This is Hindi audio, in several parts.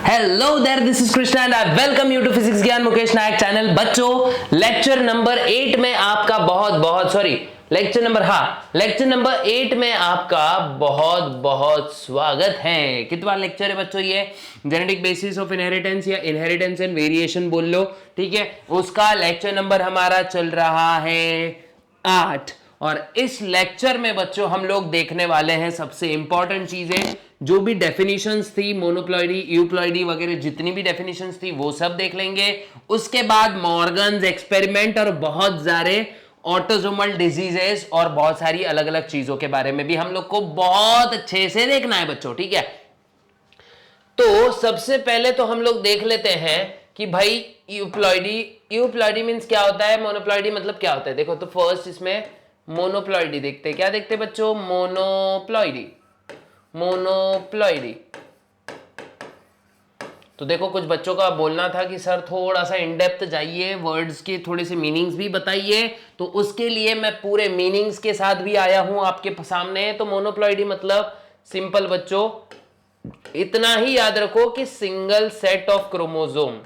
Hello there, this is Krishna and I welcome you to physics Gyan Mukesh Nayak channel. बच्चों, लेक्चर नंबर 8 में आपका लेक्चर नंबर 8 में आपका बहुत बहुत स्वागत है। कितवा लेक्चर है बच्चों ये? जेनेटिक बेसिस ऑफ इनहेरिटेंस या इनहेरिटेंस एंड वेरिएशन बोल लो, ठीक है। उसका लेक्चर नंबर हमारा चल रहा है 8। और इस लेक्चर में बच्चों हम लोग देखने वाले हैं सबसे इंपॉर्टेंट चीजें, जो भी डेफिनेशंस थी, मोनोप्लॉइडी, यूप्लॉइडी वगैरह जितनी भी डेफिनेशंस थी वो सब देख लेंगे। उसके बाद मॉर्गन्स एक्सपेरिमेंट और बहुत सारे ऑटोसोमल डिजीजेस और बहुत सारी अलग अलग चीजों के बारे में भी हम लोग को बहुत अच्छे से देखना है बच्चों, ठीक है। तो सबसे पहले तो हम लोग देख लेते हैं कि भाई यूप्लॉइडी मींस क्या होता है, मोनोप्लॉइडी मतलब क्या होता है। देखो तो फर्स्ट इसमें मोनोप्लॉइडी देखते हैं। क्या देखते हैं बच्चों? मोनोप्लॉइडी। तो देखो कुछ बच्चों का बोलना था कि सर थोड़ा सा इन डेप्थ जाइए, वर्ड्स के थोड़े से मीनिंग्स भी बताइए, तो उसके लिए मैं पूरे मीनिंग्स के साथ भी आया हूं आपके सामने। तो मोनोप्लॉइडी मतलब सिंपल बच्चों इतना ही याद रखो कि single set of chromosome,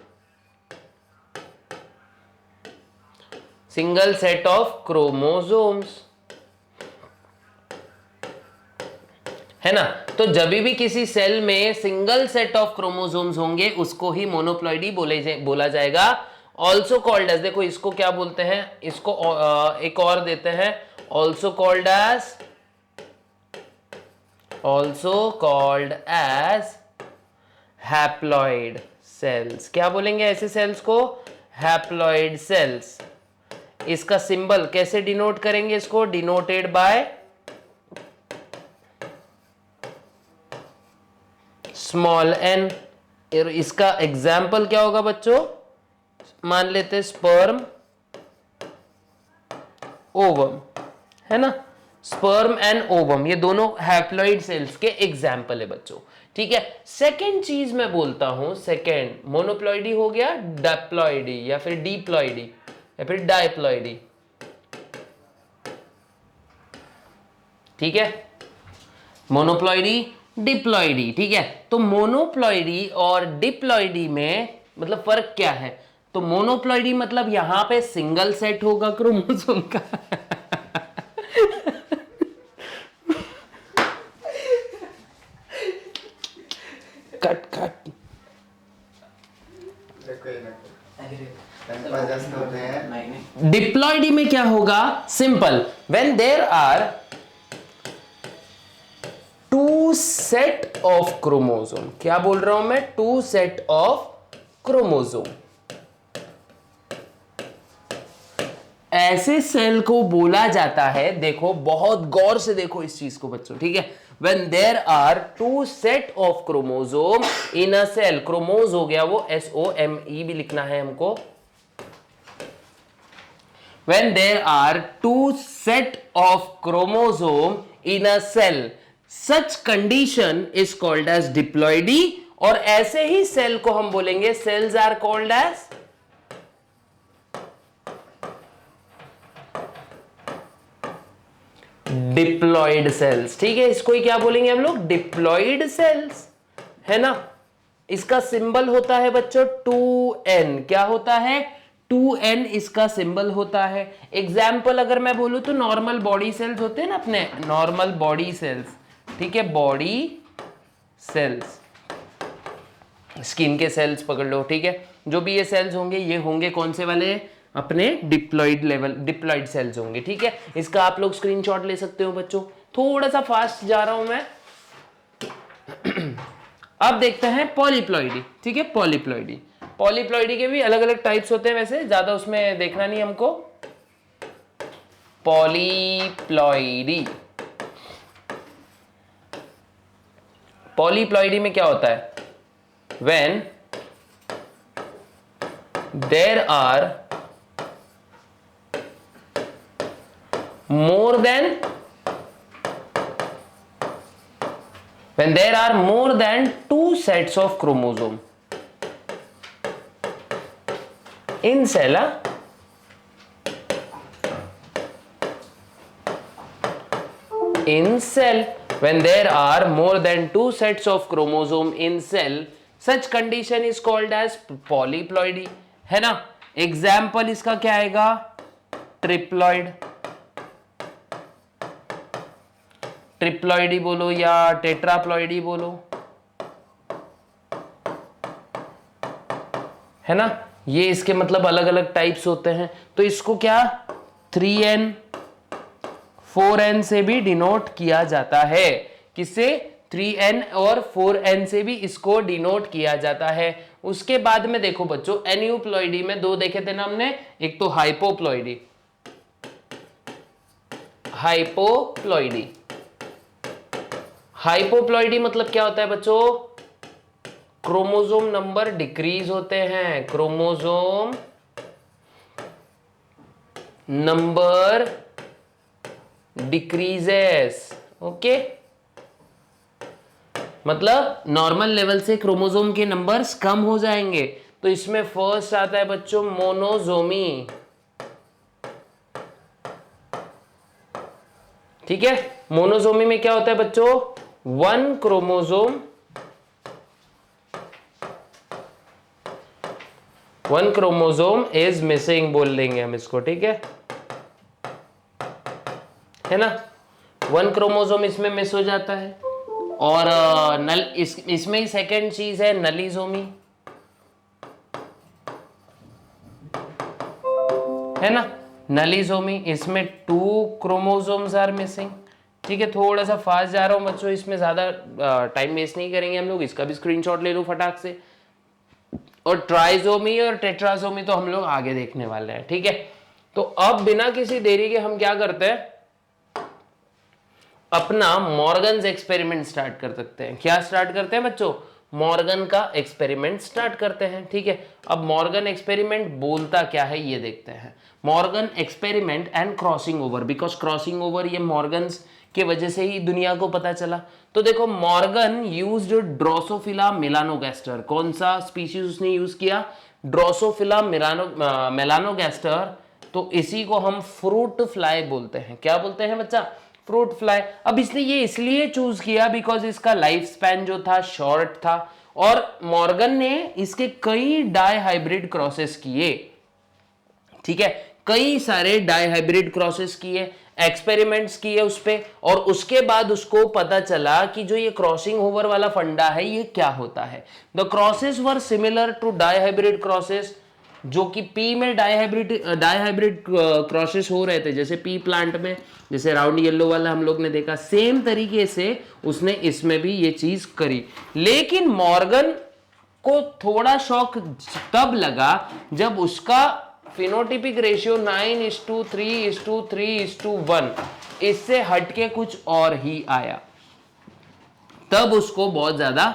single set of chromosomes, है ना। तो जब भी किसी सेल में सिंगल सेट ऑफ क्रोमोसोम्स होंगे उसको ही मोनोप्लॉइडी बोला जाएगा। ऑल्सो कॉल्ड एज, देखो इसको क्या बोलते हैं, इसको एक और देते हैं, also called as haploid cells. क्या बोलेंगे ऐसे सेल्स को? Haploid cells. इसका सिंबल कैसे डिनोट करेंगे? इसको डिनोटेड बाय स्मॉल एन। इसका एग्जाम्पल क्या होगा बच्चों? मान लेते स्पर्म, ओवम, है ना। स्पर्म एंड ओवम ये दोनों हैप्लॉइड सेल्स के एग्जाम्पल है बच्चों, ठीक है। सेकेंड चीज मैं बोलता हूं, सेकेंड मोनोप्लॉइडी हो गया, डिप्लॉइडी या फिर डिप्लॉइडी या फिर डाइप्लॉइडी, ठीक है। मोनोप्लॉइडी, डिप्लॉइडी, ठीक है। तो मोनोप्लॉइडी और डिप्लॉइडी में मतलब फर्क क्या है? तो मोनोप्लॉइडी मतलब यहां पे सिंगल सेट होगा क्रोमोसोम का कट डिप्लॉइडी में क्या होगा? Simple, when there are two set of chromosome. क्या बोल रहा हूं मैं? Two set of chromosome. ऐसे सेल को बोला जाता है, देखो बहुत गौर से देखो इस चीज को बच्चों, ठीक है। When there are two set of chromosome in a cell, क्रोमोज हो गया वो SOME भी लिखना है हमको। When there are two set of chromosome in a cell, such condition is called as diploidy। और ऐसे ही सेल को हम बोलेंगे, cells are called as diploid sales, ठीक है। इसको ही क्या बोलेंगे हम लोग? डिप्लॉइड सेल्स, है ना। इसका सिंबल होता है बच्चों 2n। क्या होता है? 2n इसका सिंबल होता है। एग्जाम्पल अगर मैं बोलूं तो नॉर्मल बॉडी सेल्स होते हैं ना अपने, नॉर्मल बॉडी सेल्स, ठीक है, बॉडी सेल्स, स्किन के सेल्स पकड़ लो, ठीक है। जो भी ये सेल्स होंगे ये होंगे कौन से वाले? अपने डिप्लॉइड सेल्स होंगे, ठीक है। इसका आप लोग स्क्रीनशॉट ले सकते हो बच्चों। थोड़ा सा फास्ट जा रहा हूं मैं। अब देखते हैं पॉलीप्लॉइडी, ठीक है। पॉलीप्लॉइडी के भी अलग अलग टाइप्स होते हैं, वैसे ज्यादा उसमें देखना नहीं हमको। पॉलीप्लॉइडी में क्या होता है? When there are more than two sets of chromosome in cell, when there are more than two sets of chromosome in cell, such condition is called as polyploidy, है ना। एग्जाम्पल इसका क्या आएगा, ट्रिप्लॉइड, ट्रिप्लॉइडी बोलो या टेट्राप्लॉइडी बोलो, है ना। ये इसके मतलब अलग अलग टाइप्स होते हैं। तो इसको क्या 3n 4n से भी डिनोट किया जाता है। किससे, 3n और 4n से भी इसको डिनोट किया जाता है। उसके बाद में देखो बच्चों, एन्यूप्लॉइडी में दो देखे थे ना हमने, एक तो हाइपोप्लॉइडी, हाइपोप्लॉइडी, हाइपोप्लॉइडी मतलब क्या होता है बच्चों, क्रोमोसोम नंबर डिक्रीज होते हैं, क्रोमोसोम नंबर डिक्रीजेस, ओके। मतलब नॉर्मल लेवल से क्रोमोसोम के नंबर्स कम हो जाएंगे। तो इसमें फर्स्ट आता है बच्चों मोनोजोमी, ठीक है। मोनोजोमी में क्या होता है बच्चों, वन क्रोमोसोम इज मिसिंग बोल देंगे हम इसको, ठीक है ना। वन क्रोमोसोम इसमें मिस हो जाता है। और इसमें ही सेकेंड चीज है नलीजोमी, है ना। नलीजोमी, इसमें 2 क्रोमोसोम्स आर मिसिंग, ठीक है। थोड़ा सा फास्ट जा रहा हूं बच्चों, इसमें ज्यादा टाइम वेस्ट नहीं करेंगे हम लोग, इसका भी स्क्रीनशॉट ले लो फटाक से। और ट्राइजोमी और टेट्राजोमी तो हम लोग आगे देखने वाले हैं, ठीक है। तो अब बिना किसी देरी के हम क्या करते हैं, अपना मॉर्गन्स एक्सपेरिमेंट स्टार्ट कर सकते हैं। क्या स्टार्ट करते हैं बच्चों, मॉर्गन का एक्सपेरिमेंट स्टार्ट करते हैं, ठीक है। अब मॉर्गन एक्सपेरिमेंट बोलता क्या है ये देखते हैं। Morgan experiment and crossing over, because crossing over ये मॉर्गन्स के वजह से ही दुनिया को पता चला। तो देखो मॉर्गन यूज्ड ड्रोसोफिला मेलानोगैस्टर, कौन सा स्पीशीज उसने यूज किया, ड्रोसोफिला मेलानोगैस्टर। तो इसी को हम फ्रूट फ्लाई बोलते हैं। क्या बोलते हैं बच्चा, फ्रूट फ्लाई। अब इसने ये इसलिए चूज किया बिकॉज इसका लाइफ स्पैन जो था शॉर्ट था, और मॉर्गन ने इसके कई डाई हाइब्रिड क्रॉसेस किए, ठीक है। कई सारे डाई हाइब्रिड क्रॉसेस किए, एक्सपेरिमेंट्स किए उस पे, और उसके बाद उसको पता चला कि जो ये क्रॉसिंग ओवर वाला फंडा है ये क्या होता है। The crosses were similar to dihybrid crosses, जो कि पी में डाई हाइब्रिड क्रॉसेस हो रहे थे, जैसे पी प्लांट में, जैसे राउंड येलो वाला हम लोग ने देखा, सेम तरीके से उसने इसमें भी ये चीज करी। लेकिन मॉर्गन को थोड़ा शौक तब लगा जब उसका फिनोटिपिक रेशियो 9:3:3:1 इससे हटके कुछ और ही आया। तब उसको बहुत ज्यादा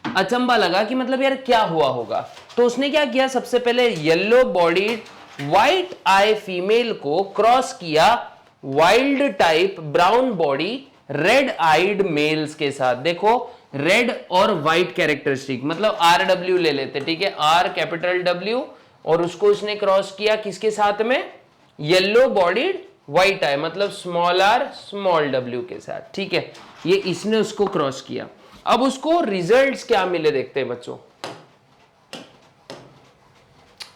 अचंबा लगा कि मतलब यार क्या हुआ होगा। तो उसने क्या किया, सबसे पहले yellow bodied white eye female को क्रॉस किया wild type brown body red eyed males के साथ। देखो रेड और व्हाइट कैरेक्टरिस्टिक, मतलब RW ले लेते, ठीक है, R कैपिटल W, और उसको उसने क्रॉस किया किसके साथ में, येलो बॉडीड व्हाइट आई, मतलब स्मॉल r स्मॉल w के साथ, ठीक है। ये इसने उसको क्रॉस किया। अब उसको रिजल्ट्स क्या मिले देखते हैं बच्चों।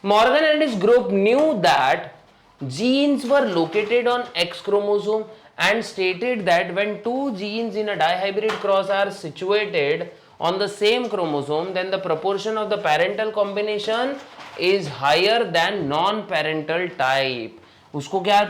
Morgan and his group knew that genes were located on X chromosome and stated that when two genes in a dihybrid cross are situated on the same chromosome, then the proportion of the parental combination is higher than non-parental type. उसको क्या,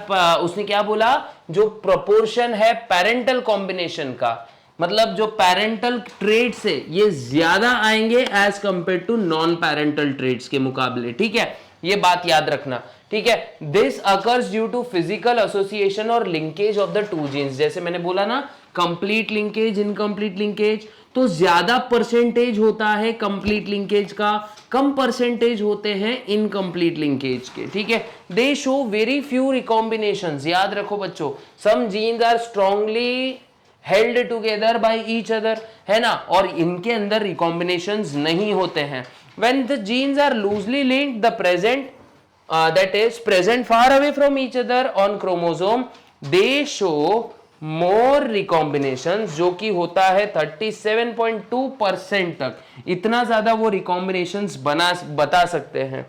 उसने क्या बोला, जो proportion है parental combination का, मतलब जो पेरेंटल ट्रेट्स है ये ज्यादा आएंगे as compared to non parental traits के मुकाबले, ठीक है। ये बात याद रखना, ठीक है। This occurs due to physical association और linkage of the two genes. जैसे मैंने बोला ना, कंप्लीट लिंकेज, इनकम्प्लीट लिंकेज, तो ज्यादा परसेंटेज होता है कंप्लीट लिंकेज का, कम परसेंटेज होते हैं इनकम्प्लीट लिंकेज के, ठीक है। They show very few recombinations. याद रखो बच्चों, some genes are strongly held together by each other, है ना, और इनके अंदर रिकॉम्बिनेशंस नहीं होते हैं। When the genes are loosely linked, the present that is present far away from each other on chromosome, they show more recombination, जो कि होता है 37.2% तक, इतना ज्यादा वो रिकॉम्बिनेशंस बता सकते हैं।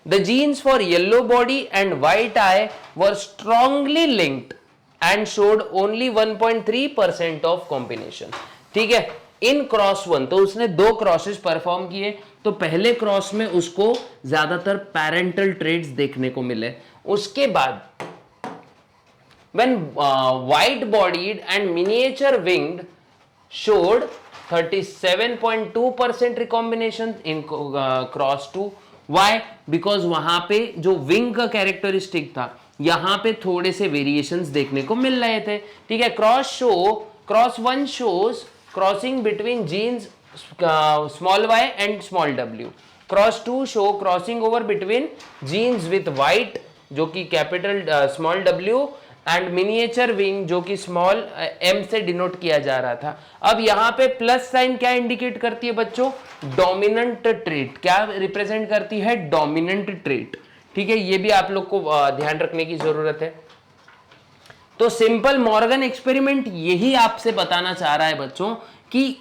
The genes for yellow body and white eye were strongly linked and showed only 1.3% of combination। ठीक है, इन क्रॉस वन, तो उसने 2 क्रॉसेस परफॉर्म किए, तो पहले क्रॉस में उसको ज्यादातर पैरेंटल ट्रेट्स देखने को मिले। उसके बाद when white bodied and miniature winged showed 37.2% recombination in cross 2। Why? Because वहां पे जो विंग का कैरेक्टरिस्टिक था, यहां पे थोड़े से वेरिएशंस देखने को मिल रहे थे। ठीक है, cross 1 shows crossing between genes small y and small w। Cross 2 show crossing over between genes with white, जो कि capital small w, and miniature wing, जो कि स्मॉल m से डिनोट किया जा रहा था। अब यहां पे प्लस साइन क्या इंडिकेट करती है बच्चों? Dominant trait. क्या रिप्रेजेंट करती है? Dominant trait. ठीक है, ये भी आप लोग को ध्यान रखने की जरूरत है। तो सिंपल मॉर्गन एक्सपेरिमेंट यही आपसे बताना चाह रहा है बच्चों कि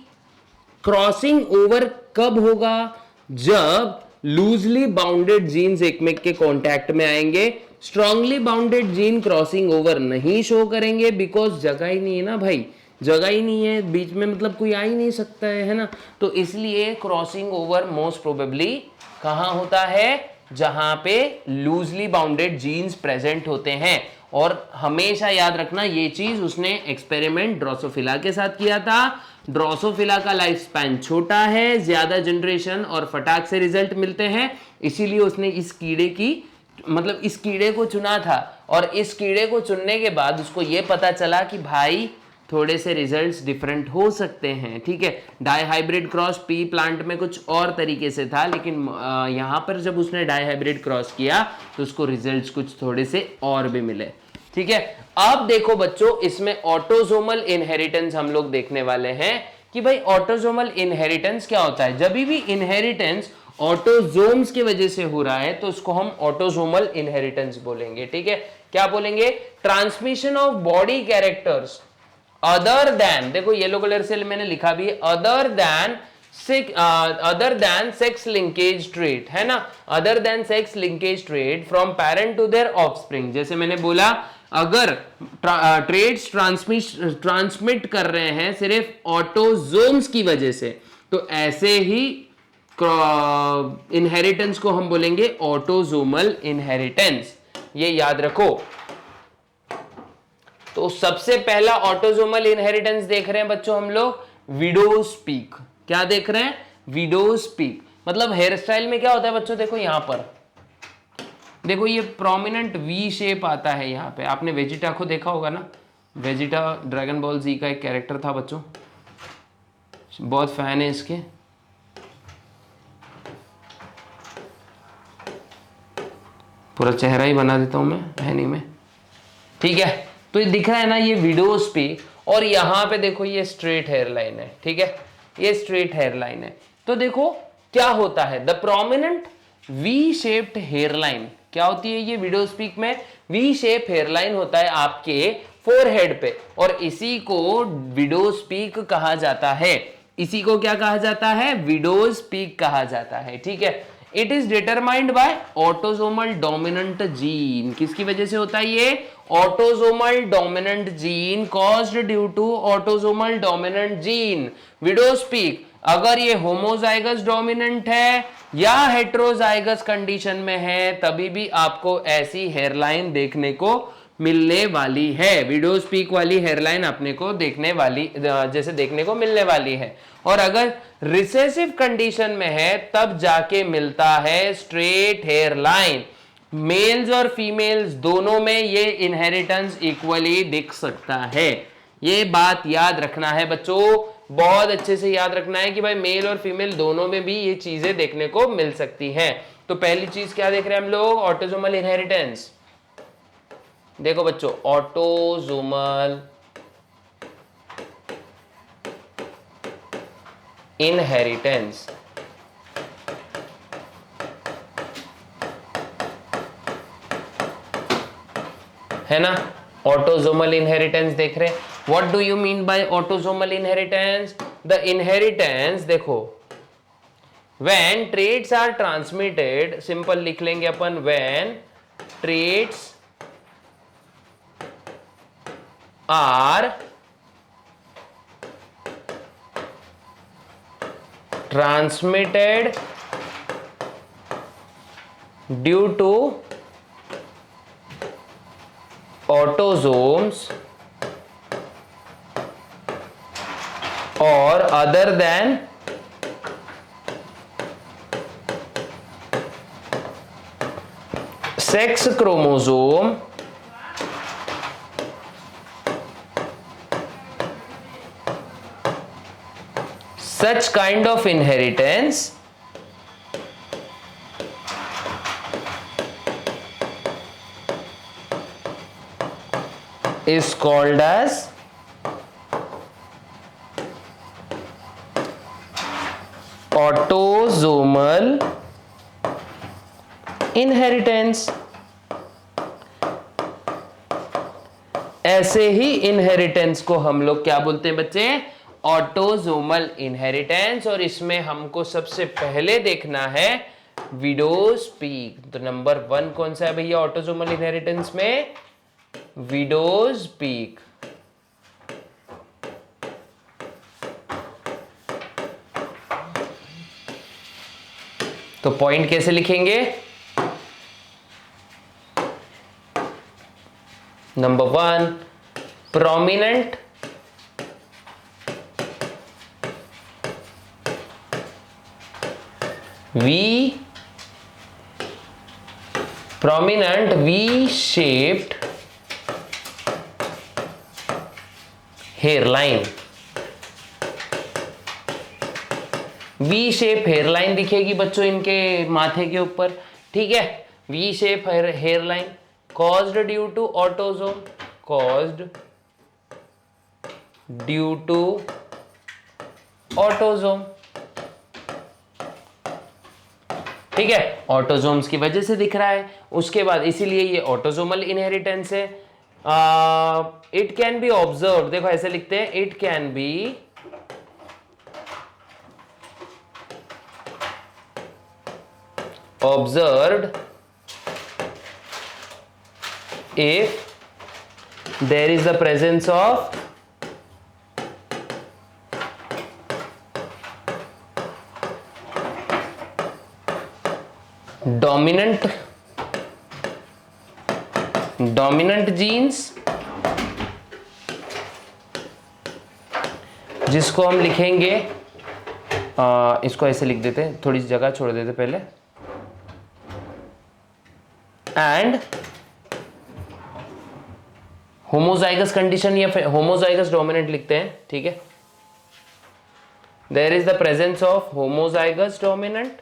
क्रॉसिंग ओवर कब होगा? जब लूजली बाउंडेड जीन्स एक में के कांटेक्ट में आएंगे। Strongly bounded gene crossing over नहीं शो करेंगे, बिकॉज जगह ही नहीं है ना भाई, जगह ही नहीं है बीच में, मतलब कोई आ ही नहीं सकता है ना। तो इसलिए क्रॉसिंग ओवर मोस्ट प्रोबेबली कहां होता है? जहां पे लूजली बाउंडेड जीन्स प्रेजेंट होते हैं। और हमेशा याद रखना ये चीज, उसने एक्सपेरिमेंट ड्रोसोफिला के साथ किया था। ड्रोसोफिला का लाइफ स्पैन छोटा है, ज्यादा जनरेशन और फटाक से रिजल्ट मिलते हैं, इसीलिए उसने इस कीड़े को चुना था। और इस कीड़े को चुनने के बाद उसको यह पता चला कि भाई थोड़े से रिजल्ट्स डिफरेंट हो सकते हैं। ठीक है, डाईहाइब्रिड क्रॉस पी प्लांट में कुछ और तरीके से था, लेकिन यहां पर जब उसने डाईहाइब्रिड क्रॉस किया तो उसको रिजल्ट्स कुछ थोड़े से और भी मिले। ठीक है, अब देखो बच्चों, इसमें ऑटोसोमल इनहेरिटेंस हम लोग देखने वाले हैं कि भाई ऑटोसोमल इनहेरिटेंस क्या होता है। जब भी इनहेरिटेंस ऑटोजोम्स की वजह से हो रहा है तो उसको हम ऑटोसोमल इनहेरिटेंस बोलेंगे। ठीक है, क्या बोलेंगे? Transmission of body characters other than, देखो येलो कलर से मैंने लिखा भी, other than sex linkage trait, है ना, other than sex linkage trait from parent to their offspring. जैसे मैंने बोला, अगर ट्रेड्स ट्रांसमिट कर रहे हैं सिर्फ ऑटोजोम्स की वजह से, तो ऐसे ही इनहेरिटेंस को हम बोलेंगे ऑटोसोमल इनहेरिटेंस। ये याद रखो। तो सबसे पहला ऑटोसोमल इनहेरिटेंस देख रहे हैं बच्चों हम लोग, विडोज पीक। क्या देख रहे हैं? Widows peak. मतलब हेयर स्टाइल में क्या होता है बच्चों, देखो यहां पर देखो, ये प्रोमिनेंट वी शेप आता है यहां पे। आपने वेजिटा को देखा होगा ना, वेजिटा ड्रैगन बॉल जी का एक कैरेक्टर था बच्चों, बहुत फैन है इसके। पूरा चेहरा ही बना देता हूं मैं हैनी में। ठीक है, तो ये दिख रहा है ना, ये विडोज पीक, और यहां पे देखो ये स्ट्रेट हेयर लाइन है। ठीक है, ये स्ट्रेट हेयर लाइन है। तो देखो क्या होता है, the prominent V shaped hair line क्या होती है? ये विडोज पीक में वी शेप हेयर लाइन होता है आपके फोरहेड पे, और इसी को विडोज पीक कहा जाता है। इसी को क्या कहा जाता है? विडोज पीक कहा जाता है। ठीक है, it is determined by autosomal dominant gene. किसकी वजह से होता है ये? Autosomal dominant gene, caused due to autosomal dominant gene. Widow's peak अगर ये होमोजाइगस डोमिनेंट है या हेटेरोजाइगस कंडीशन में है, तभी भी आपको ऐसी हेयरलाइन देखने को मिलने वाली है। विडोज पीक वाली हेयरलाइन अपने को देखने को मिलने वाली है। और अगर रिसेसिव कंडीशन में है तब जाके मिलता है स्ट्रेट हेयर लाइन। मेल्स और फीमेल्स दोनों में ये इनहेरिटेंस इक्वली दिख सकता है। ये बात याद रखना है बच्चों, बहुत अच्छे से याद रखना है कि भाई मेल और फीमेल दोनों में भी ये चीजें देखने को मिल सकती हैं। तो पहली चीज क्या देख रहे हैं हम लोग? Autosomal inheritance. देखो बच्चों, ऑटोसोमल इनहेरिटेंस है ना, ऑटोसोमल इनहेरिटेंस देख रहे हैं. What do you mean by autosomal inheritance? The inheritance देखो, when traits are transmitted, simple लिख लेंगे अपन, when traits are transmitted due to autosomes or other than sex chromosome such kind of inheritance is called as autosomal inheritance. ऐसे ही इनहेरिटेंस को हम लोग क्या बोलते हैं बच्चे? Autosomal inheritance. और इसमें हमको सबसे पहले देखना है विडोज पीक. तो नंबर 1 कौन सा है भैया ऑटोसोमल इनहेरिटेंस में? Widows peak. तो पॉइंट कैसे लिखेंगे? Number 1, prominent V-shaped hairline. V shape hairline दिखेगी बच्चों इनके माथे के ऊपर. ठीक है, V shape hairline caused due to autosome, caused due to autosome. ठीक है, ऑटोसोम्स की वजह से दिख रहा है. उसके बाद इसीलिए ये ऑटोसोमल इनहेरिटेंस है. इट कैन बी ऑब्जर्व, देखो ऐसे लिखते हैं, it can be observed if there is the presence of dominant genes, जिसको हम लिखेंगे, इसको ऐसे लिख देते हैं, थोड़ी जगह छोड़ देते पहले, एंड होमोजाइगस कंडीशन या होमोजाइगस डोमिनेंट लिखते हैं. ठीक है, there is the presence of homozygous dominant,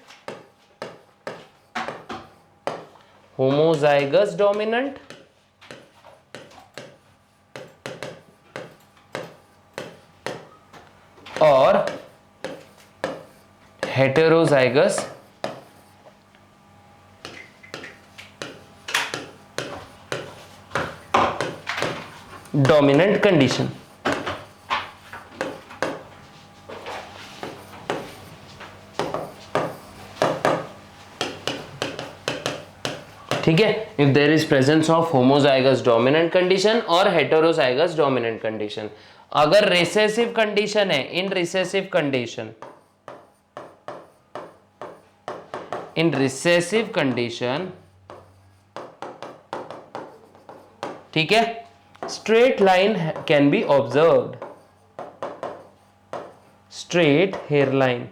homozygous dominant और हेटेरोजाइगस डोमिनेंट कंडीशन. ठीक है, if there is presence of homozygous dominant condition और हेटेरोजाइगस डोमिनेंट कंडीशन. अगर रिसेसिव कंडीशन है, इन रिसेसिव कंडीशन, ठीक है, straight line can be observed, straight hairline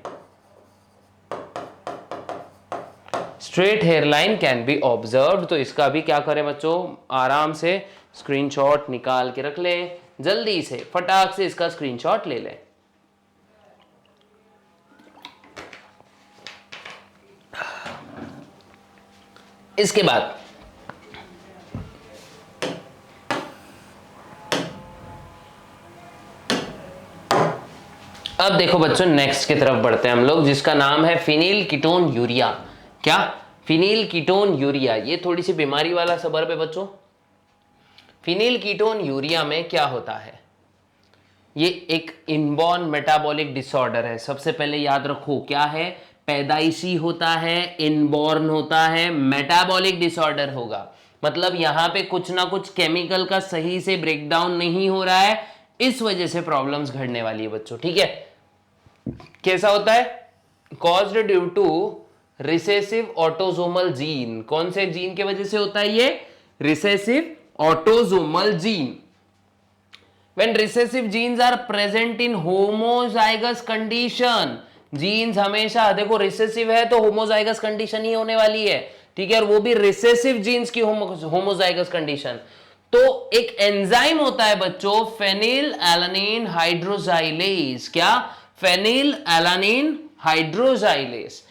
can be observed. तो इसका भी क्या करें बच्चों, आराम से स्क्रीनशॉट निकाल के रख लें, जल्दी से फटाक से इसका स्क्रीनशॉट ले लें. इसके बाद अब देखो बच्चों, नेक्स्ट की तरफ बढ़ते हैं हम लोग, जिसका नाम है फिनिल कीटोन यूरिया. क्या? Phenyl ketone urea. ये थोड़ी सी बीमारी वाला सबर्ब है बच्चों. फिनिल कीटोन यूरिया में क्या होता है? ये एक इनबॉर्न मेटाबॉलिक डिसऑर्डर है। सबसे पहले याद रखो क्या है, पैदाइशी होता है, इनबॉर्न होता है, मेटाबॉलिक डिसऑर्डर होगा। मतलब यहां पे कुछ ना कुछ केमिकल का सही से ब्रेकडाउन नहीं हो रहा है, इस वजह से प्रॉब्लम्स घटने वाली है बच्चों। ठीक है, कैसा होता है? Caused due to recessive autosomal gene. कौन से जीन के वजह से होता है ये? Recessive autosomal gene. When recessive genes are present in homozygous condition, genes हमेशा देखो रिसेसिव है तो होमोजाइगस कंडीशन ही होने वाली है, ठीक है, और वो भी रिसेसिव जीन्स की होमोजाइगस कंडीशन। तो एक एंजाइम होता है बच्चों, फेनिल एलानिन हाइड्रोजाइलेज। क्या? Phenylalanine hydroxylase.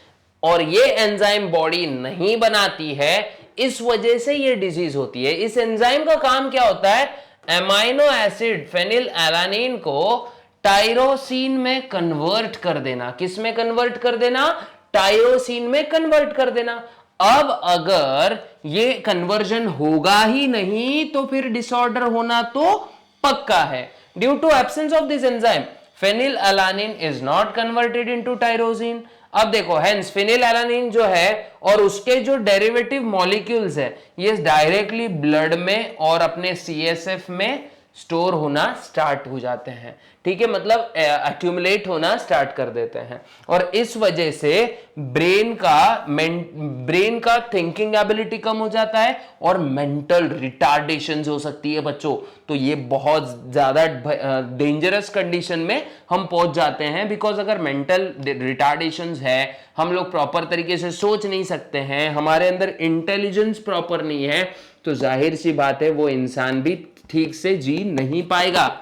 और ये एंजाइम बॉडी नहीं बनाती है, इस वजह से ये डिजीज होती है। इस एंजाइम का काम क्या होता है? एमाइनो एसिड फेनिल एलानिन को टायरोसिन में कन्वर्ट कर देना। किस में कन्वर्ट कर देना? टायरोसिन में कन्वर्ट कर देना। अब अगर ये कन्वर्जन होगा ही नहीं तो फिर डिसऑर्डर होना तो पक्का है। Due to absence of this enzyme phenylalanine is not converted into tyrosine. अब देखो, हेंस फिनिल एलानिन जो है और उसके जो डेरिवेटिव मॉलिक्यूल्स है ये डायरेक्टली ब्लड में और अपने सीएसएफ में स्टोर होना स्टार्ट हो जाते हैं। ठीक है, मतलब एक्यूमुलेट होना स्टार्ट कर देते हैं, और इस वजह से ब्रेन का थिंकिंग एबिलिटी कम हो जाता है और मेंटल रिटार्डेशन हो सकती है बच्चों। तो ये बहुत ज्यादा डेंजरस कंडीशन में हम पहुंच जाते हैं, बिकॉज अगर मेंटल रिटार्डेशन है, हम लोग प्रॉपर तरीके से सोच नहीं सकते हैं, हमारे अंदर इंटेलिजेंस प्रॉपर नहीं है, तो जाहिर सी बात है वो इंसान भी ठीक से जी नहीं पाएगा।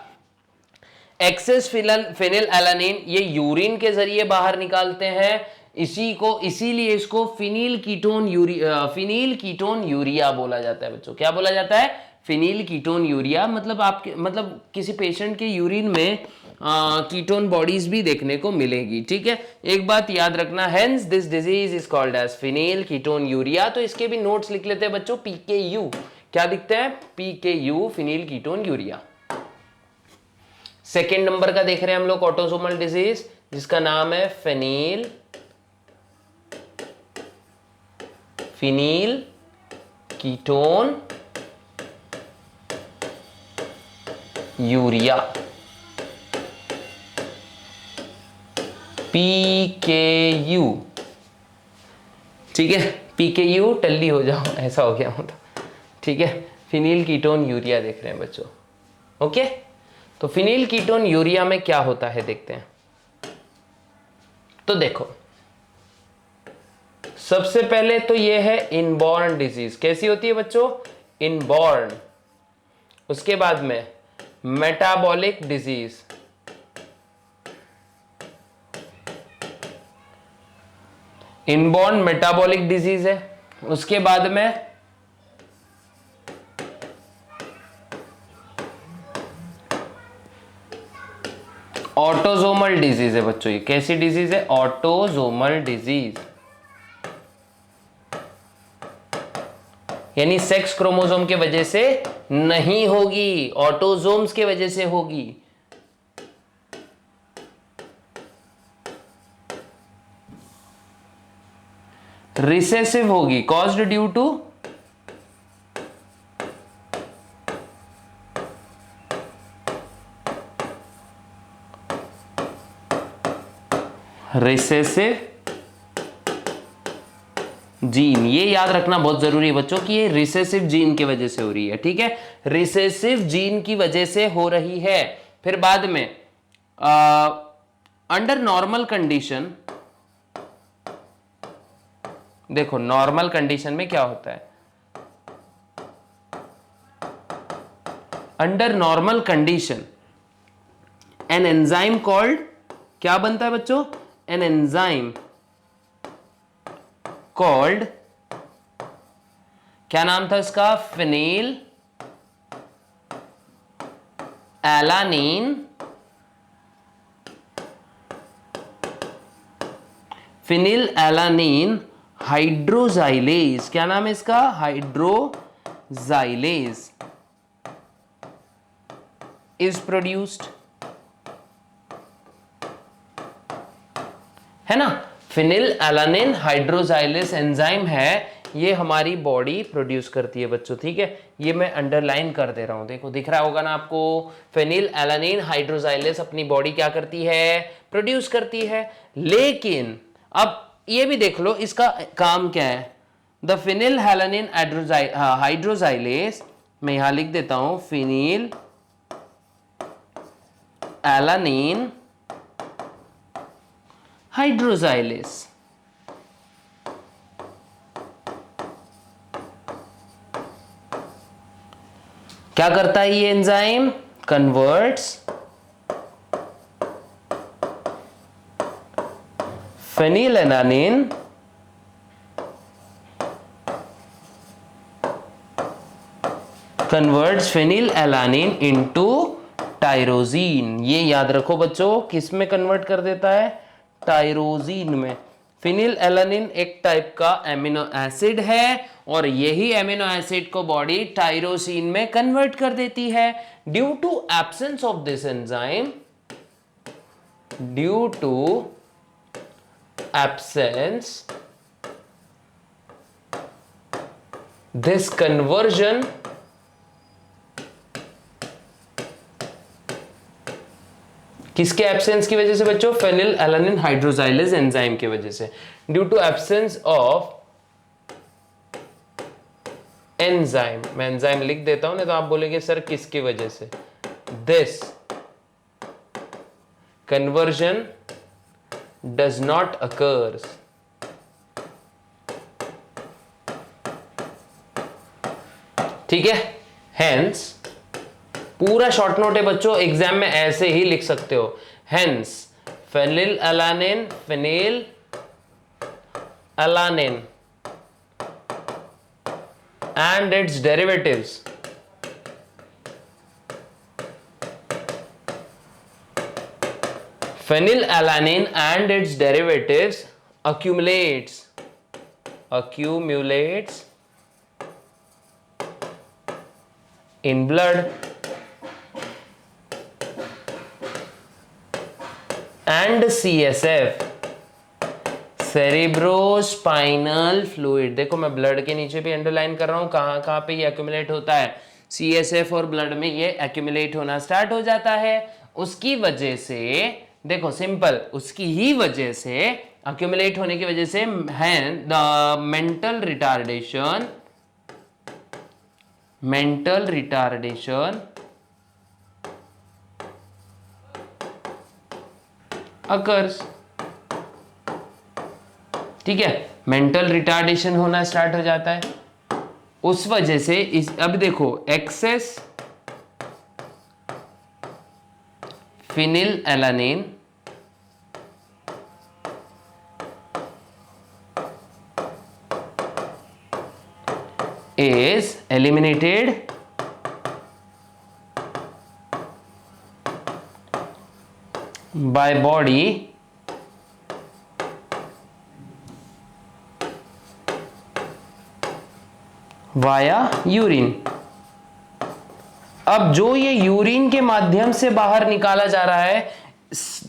एक्सेस फिनिल एलानिन ये यूरिन के जरिए बाहर निकालते हैं, इसीलिए इसको फिनिल कीटोन यूरिया बोला जाता है बच्चों। क्या बोला जाता है? Phenyl ketone urea. मतलब किसी पेशेंट के यूरिन में कीटोन बॉडीज भी देखने को मिलेगी। ठीक है, एक बात याद रखना, hence this disease is called as phenylketonuria. तो इसके भी नोट्स लिख लेते हैं बच्चों, PKU। क्या दिखते हैं? PKU, phenyl ketone urea. Second number का देख रहे हैं हम लोग ऑटोसोमल डिजीज, जिसका नाम है फिनिल कीटोन यूरिया, PKU। ठीक है, PKU टल्ली हो जाओ, ऐसा हो गया हूं तो। ठीक है, फिनिल कीटोन यूरिया देख रहे हैं बच्चों। ओके, तो फिनिल कीटोन यूरिया में क्या होता है देखते हैं। तो देखो, सबसे पहले तो ये है इनबॉर्न डिजीज। कैसी होती है बच्चों? इनबॉर्न। उसके बाद में metabolic disease, inborn metabolic disease है। उसके बाद में ऑटोसोमल डिजीज है बच्चों। ये कैसी डिजीज है? ऑटोसोमल डिजीज, यानी सेक्स क्रोमोसोम के वजह से नहीं होगी, ऑटोसोम्स के वजह से होगी। रिसेसिव होगी, caused due to recessive gene. ये याद रखना बहुत जरूरी है बच्चों कि ये रिसेसिव जीन की वजह से हो रही है। ठीक है, रिसेसिव जीन की वजह से हो रही है। फिर बाद में अंडर नॉर्मल कंडीशन, देखो नॉर्मल कंडीशन में क्या होता है? Under normal condition an enzyme called, क्या बनता है बच्चों? एन एंजाइम कॉल्ड, क्या नाम था इसका? Phenylalanine hydroxylase. क्या नाम है इसका? हाइड्रोजाइलेज। इज प्रोड्यूस्ड, है ना। फिनिल एलानिन हाइड्रोजाइलेस एंजाइम है, ये हमारी बॉडी प्रोड्यूस करती है बच्चों, ठीक है। ये मैं अंडरलाइन कर दे रहा हूं, देखो दिख रहा होगा ना आपको। फिनिल एलानिन हाइड्रोजाइलेस अपनी बॉडी क्या करती है, प्रोड्यूस करती है। लेकिन अब ये भी देख लो इसका काम क्या है। द फिनिल एलानिन हाइड्रोजाइलेस, मैं यहां लिख देता हूं, फिनिल एलानिन हाइड्रोजाइलेस क्या करता है ये एंजाइम, कन्वर्ट्स फेनिलएलानिन इनटू टायरोजीन। ये याद रखो बच्चों, किस में कन्वर्ट कर देता है, टायरोजीन में। फिनिल एलानिन एक टाइप का एमिनो एसिड है और यही एमिनो एसिड को बॉडी टायरोसिन में कन्वर्ट कर देती है। Due to absence of this enzyme, due to absence this conversion किसके एब्सेंस की वजह से बच्चों, फेनिल एलानिन हाइड्रोजाइलेज एंजाइम की वजह से। Due to absence of enzyme, मैं एंजाइम लिख देता हूं, नहीं तो आप बोलेंगे सर किसकी वजह से। This conversion does not occurs, ठीक है। हेंस, पूरा शॉर्ट नोट है बच्चों, एग्जाम में ऐसे ही लिख सकते हो। Hence phenylalanine and its derivatives phenylalanine and its derivatives accumulates in blood and CSF cerebrospinal fluid. देखो मैं ब्लड के नीचे भी अंडरलाइन कर रहा हूं, कहां कहां पे ये एक्यूमुलेट होता है, CSF और ब्लड में ये एक्यूमुलेट होना स्टार्ट हो जाता है। उसकी वजह से देखो सिंपल, उसकी ही वजह से एक्यूमुलेट होने की वजह से है द मेंटल रिटार्डेशन अकर्स, ठीक है। मेंटल रिटार्डेशन होना स्टार्ट हो जाता है उस वजह से। अब देखो excess phenylalanine is eliminated by body via urine. अब जो ये यूरिन के माध्यम से बाहर निकाला जा रहा है,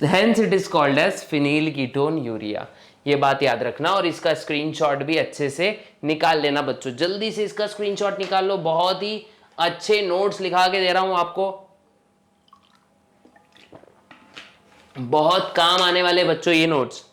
hence it is called as phenylketonuria. ये बात याद रखना और इसका स्क्रीनशॉट भी अच्छे से निकाल लेना बच्चों, जल्दी से इसका स्क्रीनशॉट निकाल लो। बहुत ही अच्छे नोट्स लिखा के दे रहा हूं आपको, बहुत काम आने वाले बच्चों ये नोट्स।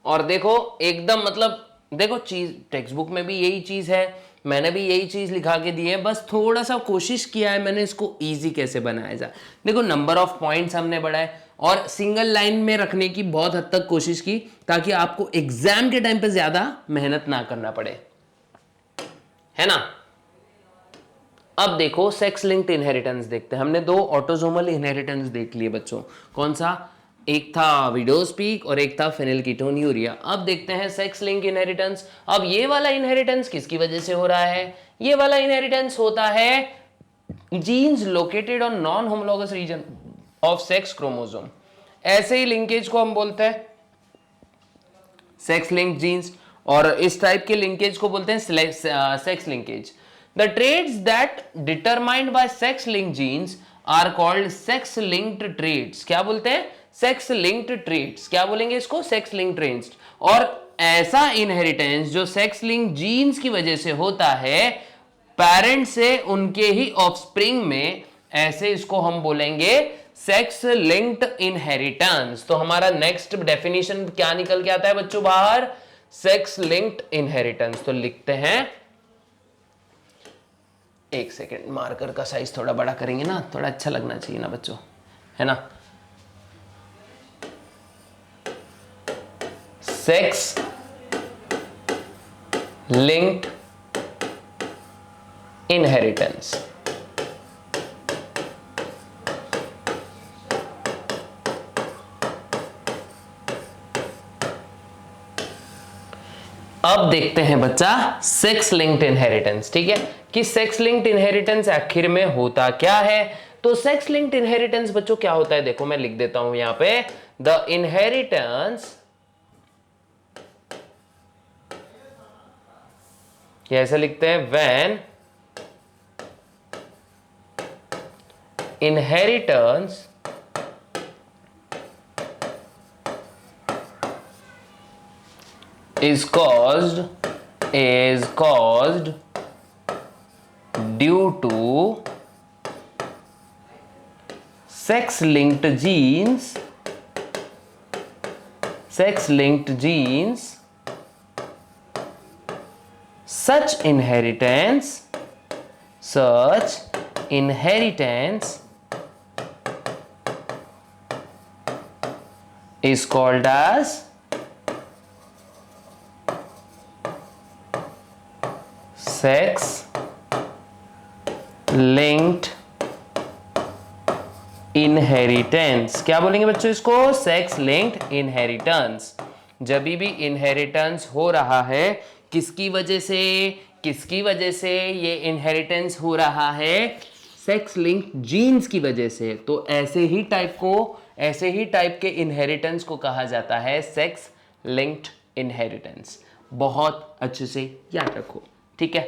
और देखो एकदम मतलब देखो चीज टेक्स्ट बुक में भी यही चीज है, मैंने भी यही चीज लिखा के दी है, बस थोड़ा सा कोशिश किया है मैंने इसको इजी कैसे बनाया जाए। देखो नंबर ऑफ पॉइंट्स हमने बढ़ाए और सिंगल लाइन में रखने की बहुत हद तक कोशिश की, ताकि आपको एग्जाम के टाइम पे ज्यादा मेहनत ना करना पड़े, है ना। अब देखो सेक्स लिंक्ड इनहेरिटेंस देखते हैं। हमने दो ऑटोसोमल इनहेरिटेंस देख लिए बच्चों, कौन सा, एक था विडोस्पीक और एक था फेनिलकीटोन यूरिया। अब देखते हैं सेक्स लिंक इनहेरिटेंस। अब ये वाला इनहेरिटेंस किसकी वजह से हो रहा है, ये वाला इनहेरिटेंस होता है genes located on non homologous region of sex chromosome. ऐसे ही लिंकेज को हम बोलते हैं सेक्स लिंक जीन्स, और इस टाइप के लिंकेज को बोलते हैं sex linkage. The traits that determined by sex link genes are called sex linked traits. क्या बोलते हैं? Sex linked traits. क्या बोलेंगे इसको? Sex linked traits. और ऐसा इनहेरिटेंस जो सेक्स लिंक्ड जीन्स की वजह से होता है पेरेंट्स से उनके ही ऑफस्प्रिंग में, ऐसे इसको हम बोलेंगे सेक्स लिंक्ड इनहेरिटेंस। तो हमारा नेक्स्ट डेफिनेशन क्या निकल के आता है बच्चों बाहर? Sex linked inheritance. तो लिखते हैं, एक सेकेंड, मार्कर का साइज थोड़ा बड़ा करेंगे ना, थोड़ा अच्छा लगना चाहिए ना बच्चों, है ना। Sex linked inheritance. अब देखते हैं बच्चा सेक्स लिंक्ड इनहेरिटेंस, ठीक है, कि सेक्स लिंक्ड इनहेरिटेंस आखिर में होता क्या है। तो सेक्स लिंक्ड इनहेरिटेंस बच्चों क्या होता है, देखो मैं लिख देता हूं यहां पे, द इनहेरिटेंस, कैसे लिखते हैं, when inheritance is caused due to sex linked genes, such inheritance is called as sex linked inheritance. क्या बोलेंगे बच्चों इसको? Sex linked inheritance. जब भी इनहेरिटेंस हो रहा है, किसकी वजह से? किसकी वजह से ये इनहेरिटेंस हो रहा है? सेक्स लिंक्ड जीन्स की वजह से। तो ऐसे ही टाइप के इनहेरिटेंस को कहा जाता है सेक्स लिंक्ड इनहेरिटेंस। बहुत अच्छे से याद रखो, ठीक है।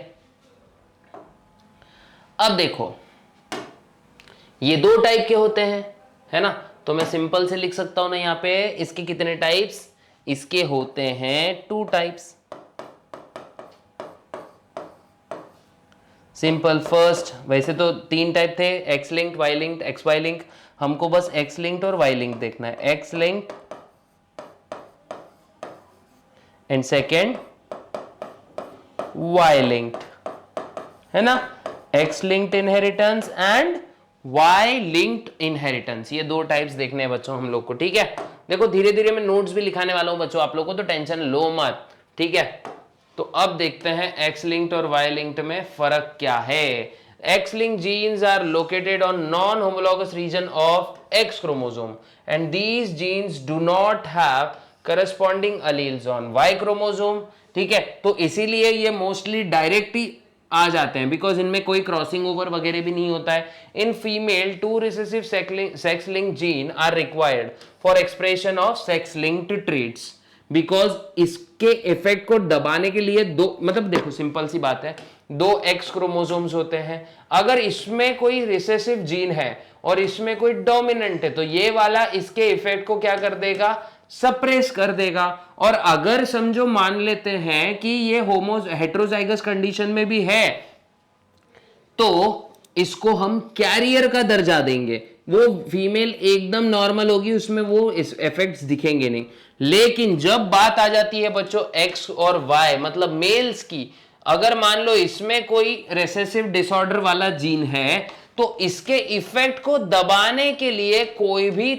अब देखो, ये दो टाइप के होते हैं, है ना। तो मैं सिंपल से लिख सकता हूं ना यहां पे, इसके कितने टाइप्स? इसके होते हैं 2 टाइप्स। सिंपल फर्स्ट, वैसे तो 3 टाइप थे, X linked, Y linked, X Y linked. हमको बस एक्स लिंक्ड और वाई लिंक्ड देखना है। X linked and second Y linked, है ना। X linked inheritance and Y linked inheritance, ये 2 टाइप्स देखने हैं बच्चों हम लोग को, ठीक है। देखो धीरे धीरे मैं नोट्स भी लिखाने वाला हूं बच्चों आप लोगों को, तो टेंशन लो मत, ठीक है। तो अब देखते हैं एक्स लिंक्ड और वाई लिंक्ड में फर्क क्या है। X linked genes are located on non homologous region of X chromosome and these genes do not have corresponding alleles on Y chromosome, ठीक है। तो इसीलिए ये मोस्टली डायरेक्ट ही आ जाते हैं, बिकॉज इनमें कोई क्रॉसिंग ओवर वगैरह भी नहीं होता है। In female 2 recessive sex linked gene are required for expression of sex linked traits, because इसके इफेक्ट को दबाने के लिए 2, मतलब देखो सिंपल सी बात है, 2 एक्स क्रोमोसोम्स होते हैं। अगर इसमें कोई रिसेसिव जीन है और इसमें कोई डोमिनेंट है, तो ये वाला इसके इफेक्ट को क्या कर देगा? सप्रेस कर देगा। और अगर समझो मान लेते हैं कि ये हेट्रोजाइगस कंडीशन में भी है, तो इसको हम कैरियर का दर्जा देंगे। वो फीमेल एकदम नॉर्मल होगी, उसमें वो इफेक्ट्स दिखेंगे नहीं। लेकिन जब बात आ जाती है बच्चों एक्स और वाई, मतलब मेल्स की, अगर मान लो इसमें कोई रिसेसिव डिसऑर्डर वाला जीन है, तो इसके इफेक्ट को दबाने के लिए कोई भी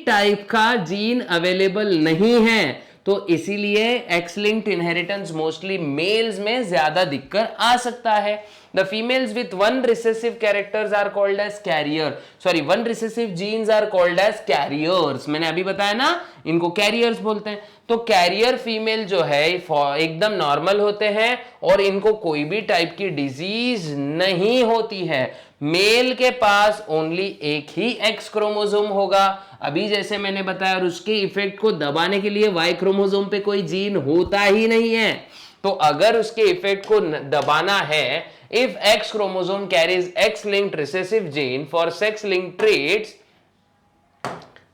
टाइप का जीन अवेलेबल नहीं है। तो इसीलिए X linked inheritance mostly males में ज्यादा दिक्कत आ सकता है। The females with one recessive characters are called as carrier. Sorry, one recessive genes are called as carriers. मैंने अभी बताया ना, इनको कैरियर्स बोलते हैं। तो कैरियर फीमेल जो है एकदम नॉर्मल होते हैं और इनको कोई भी टाइप की डिजीज नहीं होती है। मेल के पास ओनली एक ही एक्स क्रोमोसोम होगा, अभी जैसे मैंने बताया, और उसके इफेक्ट को दबाने के लिए वाई क्रोमोसोम पे कोई जीन होता ही नहीं है। तो अगर उसके इफेक्ट को दबाना है, if x chromosome carries x linked recessive gene for sex linked traits,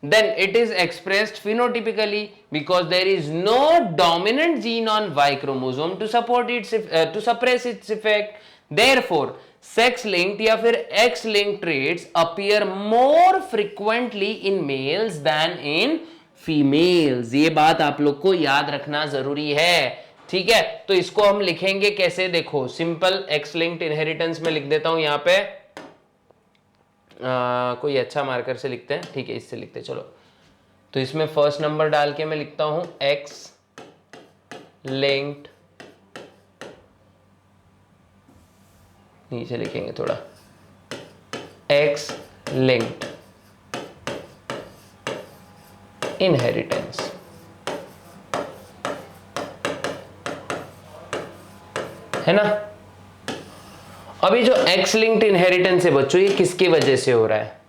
then it is expressed phenotypically because there is no dominant gene on Y chromosome to support its to suppress its effect. Therefore, sex linked या फिर X linked traits appear more frequently in males than in females. ये बात आप लोग को याद रखना जरूरी है, ठीक है। तो इसको हम लिखेंगे कैसे, देखो सिंपल X linked इनहेरिटेंस में लिख देता हूं यहां पे, कोई अच्छा मार्कर से लिखते हैं, ठीक है इससे लिखते हैं, चलो। तो इसमें फर्स्ट नंबर डाल के मैं लिखता हूं एक्स लिंक्ड, नीचे लिखेंगे थोड़ा, एक्स लिंक्ड इनहेरिटेंस, है ना। अभी जो एक्स लिंक्ड इनहेरिटेंस है बच्चों, ये किसकी वजह से हो रहा है?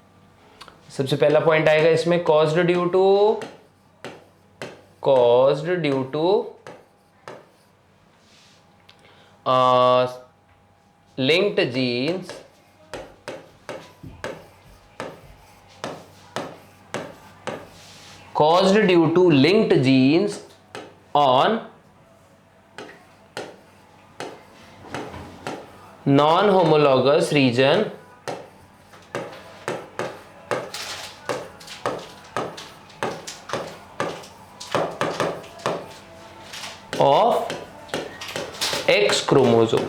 सबसे पहला पॉइंट आएगा इसमें caused due to linked genes caused due to linked genes on non-homologous region of X chromosome,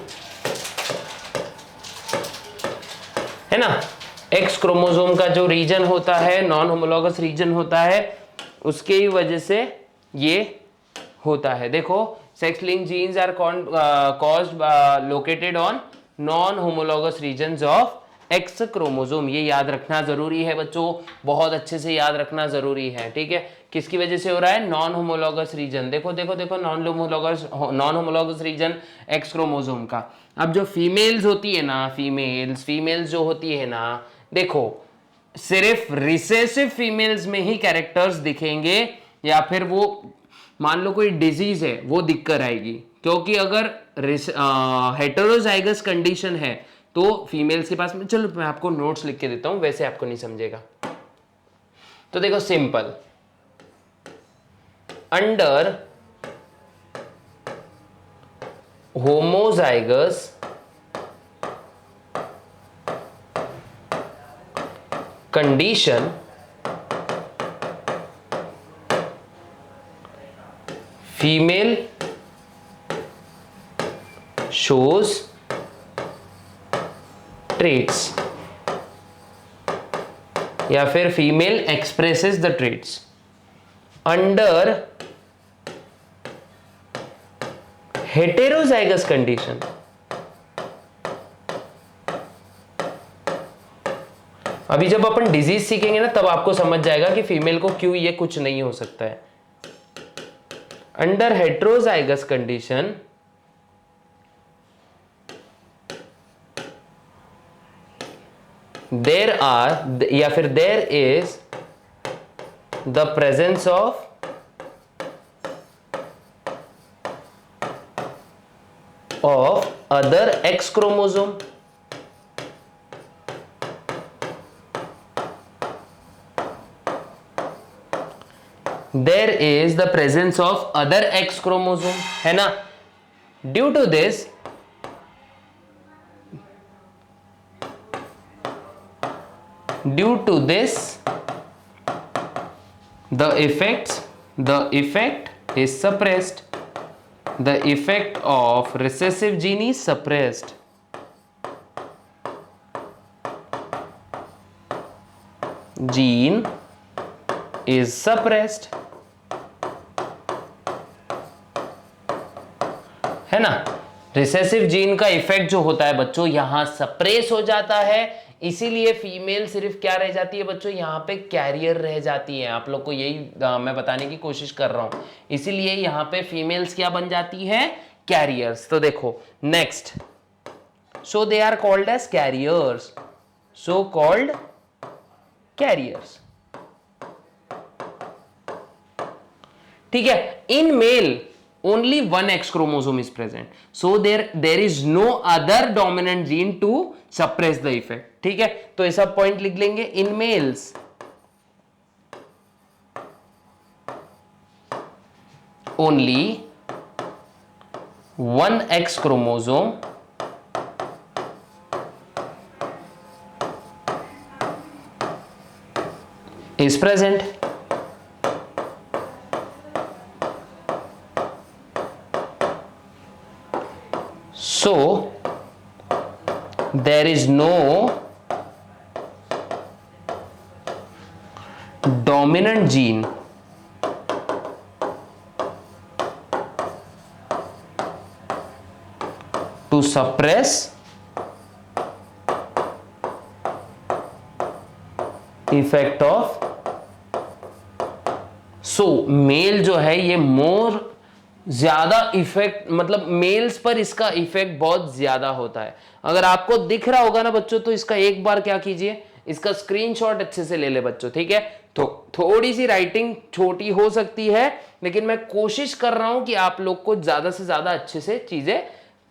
है ना। X क्रोमोसोम का जो रीजन होता है, नॉन होमोलॉगस रीजन होता है, उसके ही वजह से ये होता है। देखो sex link genes are caused located on non homologous regions of X chromosome, ये याद रखना जरूरी है बच्चों, बहुत अच्छे से याद रखना जरूरी है, ठीक है। किसकी वजह से हो रहा है? नॉन होमोलॉगस रीजन, देखो देखो देखो, non homologous region X chromosome का। अब जो फीमेल्स होती है ना, फीमेल्स जो होती है ना, देखो सिर्फ रिसेसिव फीमेल्स में ही कैरेक्टर्स दिखेंगे, या फिर वो मान लो कोई डिजीज है वो दिक्कत आएगी, क्योंकि अगर हेटेरोजाइगस कंडीशन है तो फीमेल्स के पास में, चलो मैं आपको नोट्स लिख के देता हूं, वैसे आपको नहीं समझेगा। तो देखो simple, under homozygous condition female shows traits या फिर female expresses the traits. Under heterozygous condition अभी जब अपन डिजीज सीखेंगे ना, तब आपको समझ जाएगा कि फीमेल को क्यों ये कुछ नहीं हो सकता है। Under heterozygous condition there are या फिर there is the presence of other X chromosome, there is the presence of other X chromosome, है ना। due to this the effect is suppressed, the effect of recessive gene is suppressed, gene is suppressed, है ना। रिसेसिव जीन का इफेक्ट जो होता है बच्चों, यहां सप्रेस हो जाता है, इसीलिए फीमेल सिर्फ क्या रह जाती है बच्चों, यहाँ पे कैरियर रह जाती है। आप लोग को यही मैं बताने की कोशिश कर रहा हूं, इसीलिए यहाँ पे फीमेल्स क्या बन जाती है, कैरियर्स। तो देखो next, so they are called as carriers, so called carriers, ठीक है। In male only one X chromosome is present, so there is no other dominant gene to suppress the effect. ठीक है, तो ऐसा पॉइंट लिख लेंगे. In males only one X chromosome is present. So there is no dominant gene to suppress effect of. So male जो है ये मोर ज्यादा इफेक्ट, मतलब मेल्स पर इसका इफेक्ट बहुत ज्यादा होता है. अगर आपको दिख रहा होगा ना बच्चों, तो इसका एक बार क्या कीजिए, इसका स्क्रीनशॉट अच्छे से ले ले बच्चों. ठीक है, तो थोड़ी सी राइटिंग छोटी हो सकती है, लेकिन मैं कोशिश कर रहा हूं कि आप लोग को ज्यादा से ज्यादा अच्छे से चीजें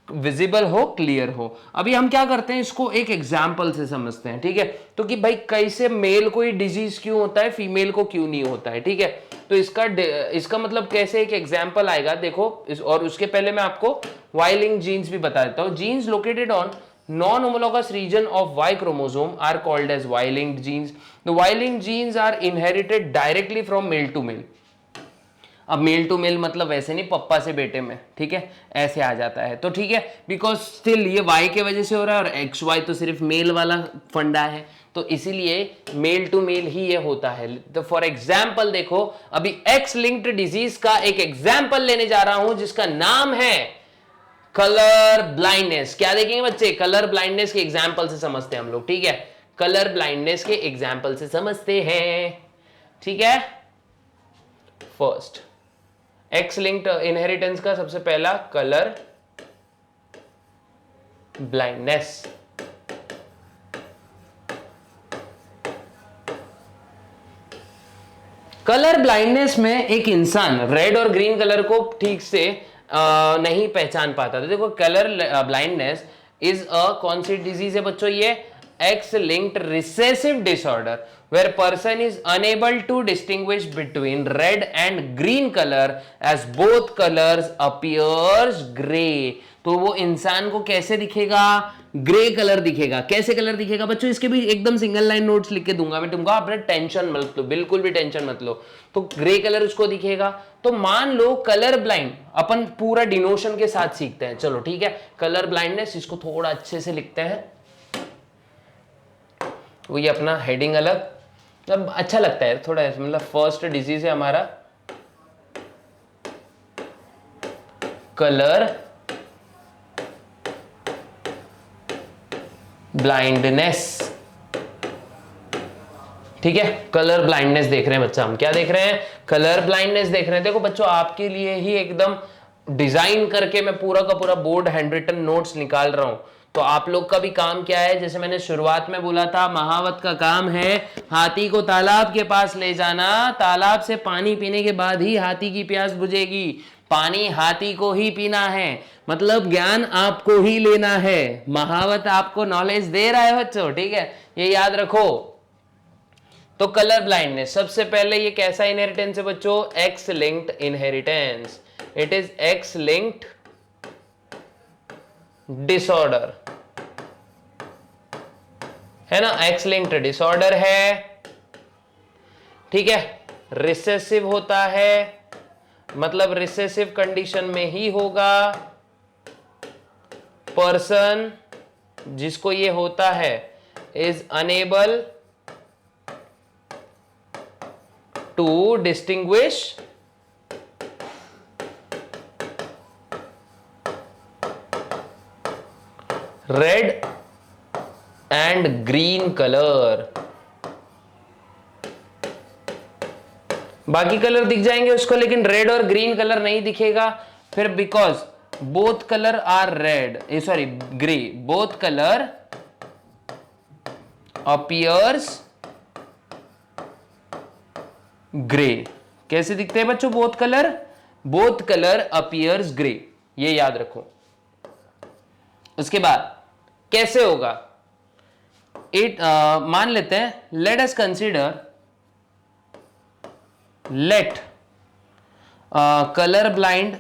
विजिबल हो, क्लियर हो. अभी हम क्या करते हैं, इसको एक एग्जाम्पल से समझते हैं. ठीक है, तो कि भाई कैसे मेल को ही डिजीज क्यों होता है, फीमेल को क्यों नहीं होता है. ठीक है, तो इसका मतलब कैसे एक एग्जाम्पल आएगा, देखो. और उसके पहले मैं आपको वाई लिंक जीन्स भी बता देता हूं. Genes located on non-homologous region of Y chromosome are called as Y-linked genes. The Y-linked genes are inherited directly from male to male. अब मेल टू मेल मतलब वैसे नहीं पप्पा से बेटे में. ठीक है, ऐसे आ जाता है. तो ठीक है, बिकॉज स्टिल ये वाई के वजह से हो रहा है, और एक्स वाई तो सिर्फ मेल वाला फंडा है, तो इसीलिए मेल टू मेल ही ये होता है. तो फॉर एग्जाम्पल देखो, अभी एक्स लिंक्ड डिजीज का एक एग्जाम्पल लेने जा रहा हूं जिसका नाम है कलर ब्लाइंडनेस. क्या देखेंगे बच्चे, कलर ब्लाइंडनेस के एग्जाम्पल से समझते हैं हम लोग. ठीक है, कलर ब्लाइंडनेस के एग्जाम्पल से समझते हैं. ठीक है, फर्स्ट एक्स लिंक्ड इनहेरिटेंस का सबसे पहला कलर ब्लाइंडनेस. कलर ब्लाइंडनेस में एक इंसान रेड और ग्रीन कलर को ठीक से नहीं पहचान पाता. तो देखो, कलर ब्लाइंडनेस इज अ कौन सी डिजीज है बच्चों, ये x linked recessive disorder where person is unable to distinguish between red and green color as both colors appears gray. तो वो इंसान को कैसे दिखेगा, ग्रे कलर दिखेगा. कैसे कलर दिखेगा बच्चों, इसके भी एकदम सिंगल लाइन नोट्स लिख के दूंगा मैं तुमको, आप टेंशन मत लो, बिल्कुल भी टेंशन मत लो. तो ग्रे कलर उसको दिखेगा. तो मान लो कलर ब्लाइंड, अपन पूरा डिनोशन के साथ सीखते हैं. चलो ठीक है, कलर ब्लाइंडनेस, इसको थोड़ा अच्छे से लिखते हैं. वो ये अपना हेडिंग अलग, मतलब अच्छा लगता है थोड़ा, मतलब फर्स्ट डिजीज है हमारा कलर ब्लाइंडनेस. ठीक है, कलर ब्लाइंडनेस देख रहे हैं बच्चा, हम क्या देख रहे हैं, कलर ब्लाइंडनेस देख रहे हैं. देखो बच्चों, आपके लिए ही एकदम डिजाइन करके मैं पूरा का पूरा बोर्ड हैंड रिटन नोट्स निकाल रहा हूं. तो आप लोग का भी काम क्या है, जैसे मैंने शुरुआत में बोला था, महावत का काम है हाथी को तालाब के पास ले जाना. तालाब से पानी पीने के बाद ही हाथी की प्यास बुझेगी. पानी हाथी को ही पीना है, मतलब ज्ञान आपको ही लेना है. महावत आपको नॉलेज दे रहा है बच्चों. ठीक है, ये याद रखो. तो कलर ब्लाइंडनेस, सबसे पहले ये कैसा इनहेरिटेंस है बच्चों, x linked inheritance. It is x linked disorder, है ना, एक्स लिंक्ड डिसऑर्डर है. ठीक है, रिसेसिव होता है, मतलब रिसेसिव कंडीशन में ही होगा. पर्सन जिसको ये होता है is unable to distinguish red and green colour. बाकी कलर दिख जाएंगे उसको, लेकिन रेड और ग्रीन कलर नहीं दिखेगा. फिर because both colour are red, sorry grey, both colour appears grey. कैसे दिखते हैं बच्चों both colour, both colour appears grey, ये याद रखो। उसके बाद कैसे होगा, मान लेते हैं, let us consider, let colour blind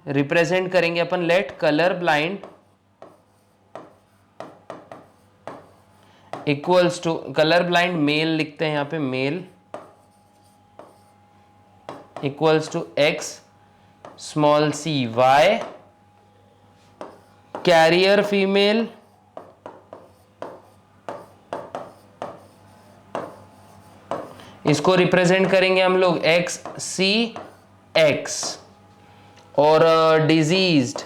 represent करेंगे अपन, let colour blind equals to, colour blind male लिखते हैं यहां पे, male equals to x small c y, carrier female इसको रिप्रेजेंट करेंगे हम लोग एक्स सी एक्स, और डिजीज्ड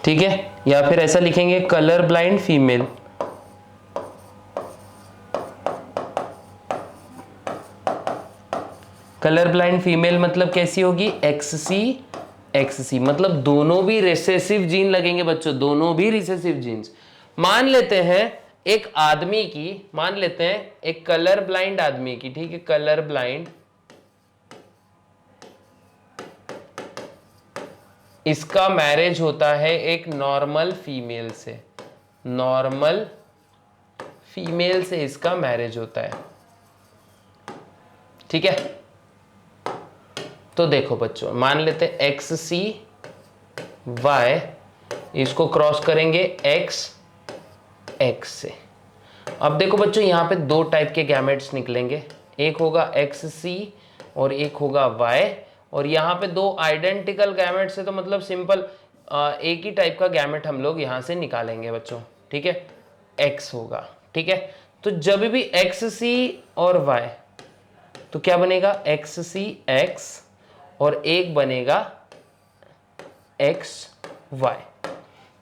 ठीक है, या फिर ऐसा लिखेंगे colour blind female, colour blind female मतलब कैसी होगी, एक्ससी एक्ससी, मतलब दोनों भी रिसेसिव जीन लगेंगे बच्चों, दोनों भी रिसेसिव जीन्स। मान लेते हैं एक आदमी की, मान लेते हैं एक कलर ब्लाइंड आदमी की, ठीक है, कलर ब्लाइंड, इसका मैरिज होता है एक नॉर्मल फीमेल से, नॉर्मल फीमेल से इसका मैरिज होता है, ठीक है। तो देखो बच्चों, मान लेते हैं एक्स सी वाई, इसको क्रॉस करेंगे एक्स एक्स से। अब देखो बच्चों, यहां पे दो टाइप के गैमेट्स निकलेंगे, एक होगा एक्स सी और एक होगा वाई, और यहाँ पे दो आइडेंटिकल गैमेट से, तो मतलब सिंपल एक ही टाइप का गैमेट हम लोग यहाँ से निकालेंगे बच्चों, ठीक है, x होगा, ठीक है। तो जब भी एक्स सी और y, तो क्या बनेगा, एक्स सी एक्स और एक बनेगा एक्स वाई,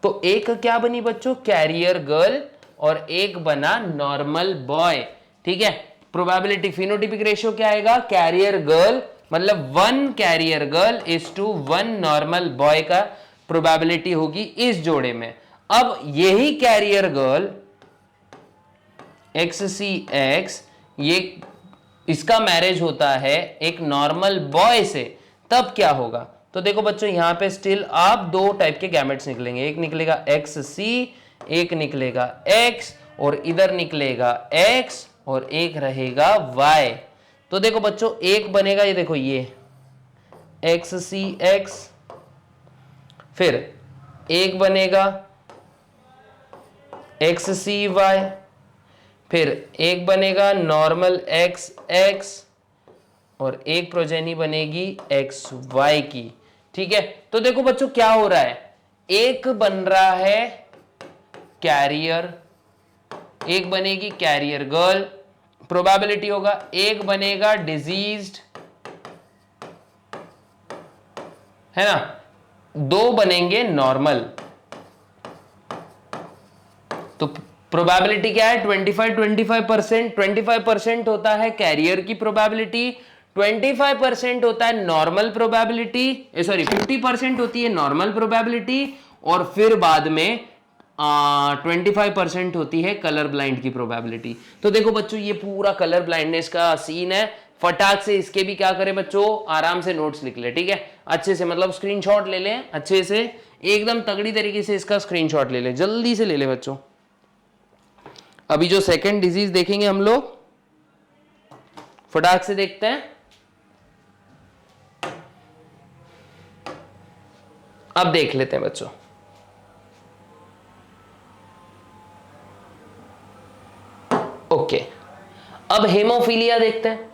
तो एक क्या बनी बच्चों, कैरियर गर्ल, और एक बना नॉर्मल बॉय, ठीक है। प्रोबेबिलिटी फिनोटिपिक रेशियो क्या आएगा, कैरियर गर्ल मतलब 1 carrier girl is to 1 normal boy का प्रोबेबिलिटी होगी इस जोड़े में। अब यही carrier girl X C X, ये इसका मैरिज होता है एक नॉर्मल बॉय से, तब क्या होगा, तो देखो बच्चों यहां पे स्टिल आप दो टाइप के गैमेट्स निकलेंगे, एक निकलेगा एक्स सी, एक निकलेगा एक्स, और इधर निकलेगा एक्स, और एक रहेगा वाई। तो देखो बच्चों एक बनेगा, ये देखो ये एक्स सी एक्स, फिर एक बनेगा एक्स सी वाई, फिर एक बनेगा नॉर्मल एक्स एक्स, और एक प्रोजेनी बनेगी एक्स वाई की, ठीक है। तो देखो बच्चों क्या हो रहा है, एक बन रहा है कैरियर, एक बनेगी कैरियर गर्ल, प्रोबेबिलिटी होगा एक बनेगा डिजीज्ड, है ना, दो बनेंगे नॉर्मल, तो प्रोबेबिलिटी क्या है 25% 25% होता है कैरियर की प्रोबेबिलिटी, 25% होता है नॉर्मल प्रोबेबिलिटी, सॉरी 50% होती है नॉर्मल प्रोबेबिलिटी, और फिर बाद में 25% होती है कलर ब्लाइंड की प्रोबेबिलिटी। तो देखो बच्चों ये पूरा कलर ब्लाइंडनेस का सीन है, फटाक से इसके भी क्या करें बच्चों, आराम से नोट्स लिख ले, ठीक है, अच्छे से, मतलब स्क्रीनशॉट ले लें अच्छे से, एकदम तगड़ी तरीके से इसका स्क्रीनशॉट ले ले, जल्दी से ले ले बच्चों। अभी जो सेकंड डिजीज देखेंगे हम लोग, फटाक से देखते हैं। अब देख लेते हैं बच्चों, ओके, अब हेमोफीलिया देखते हैं,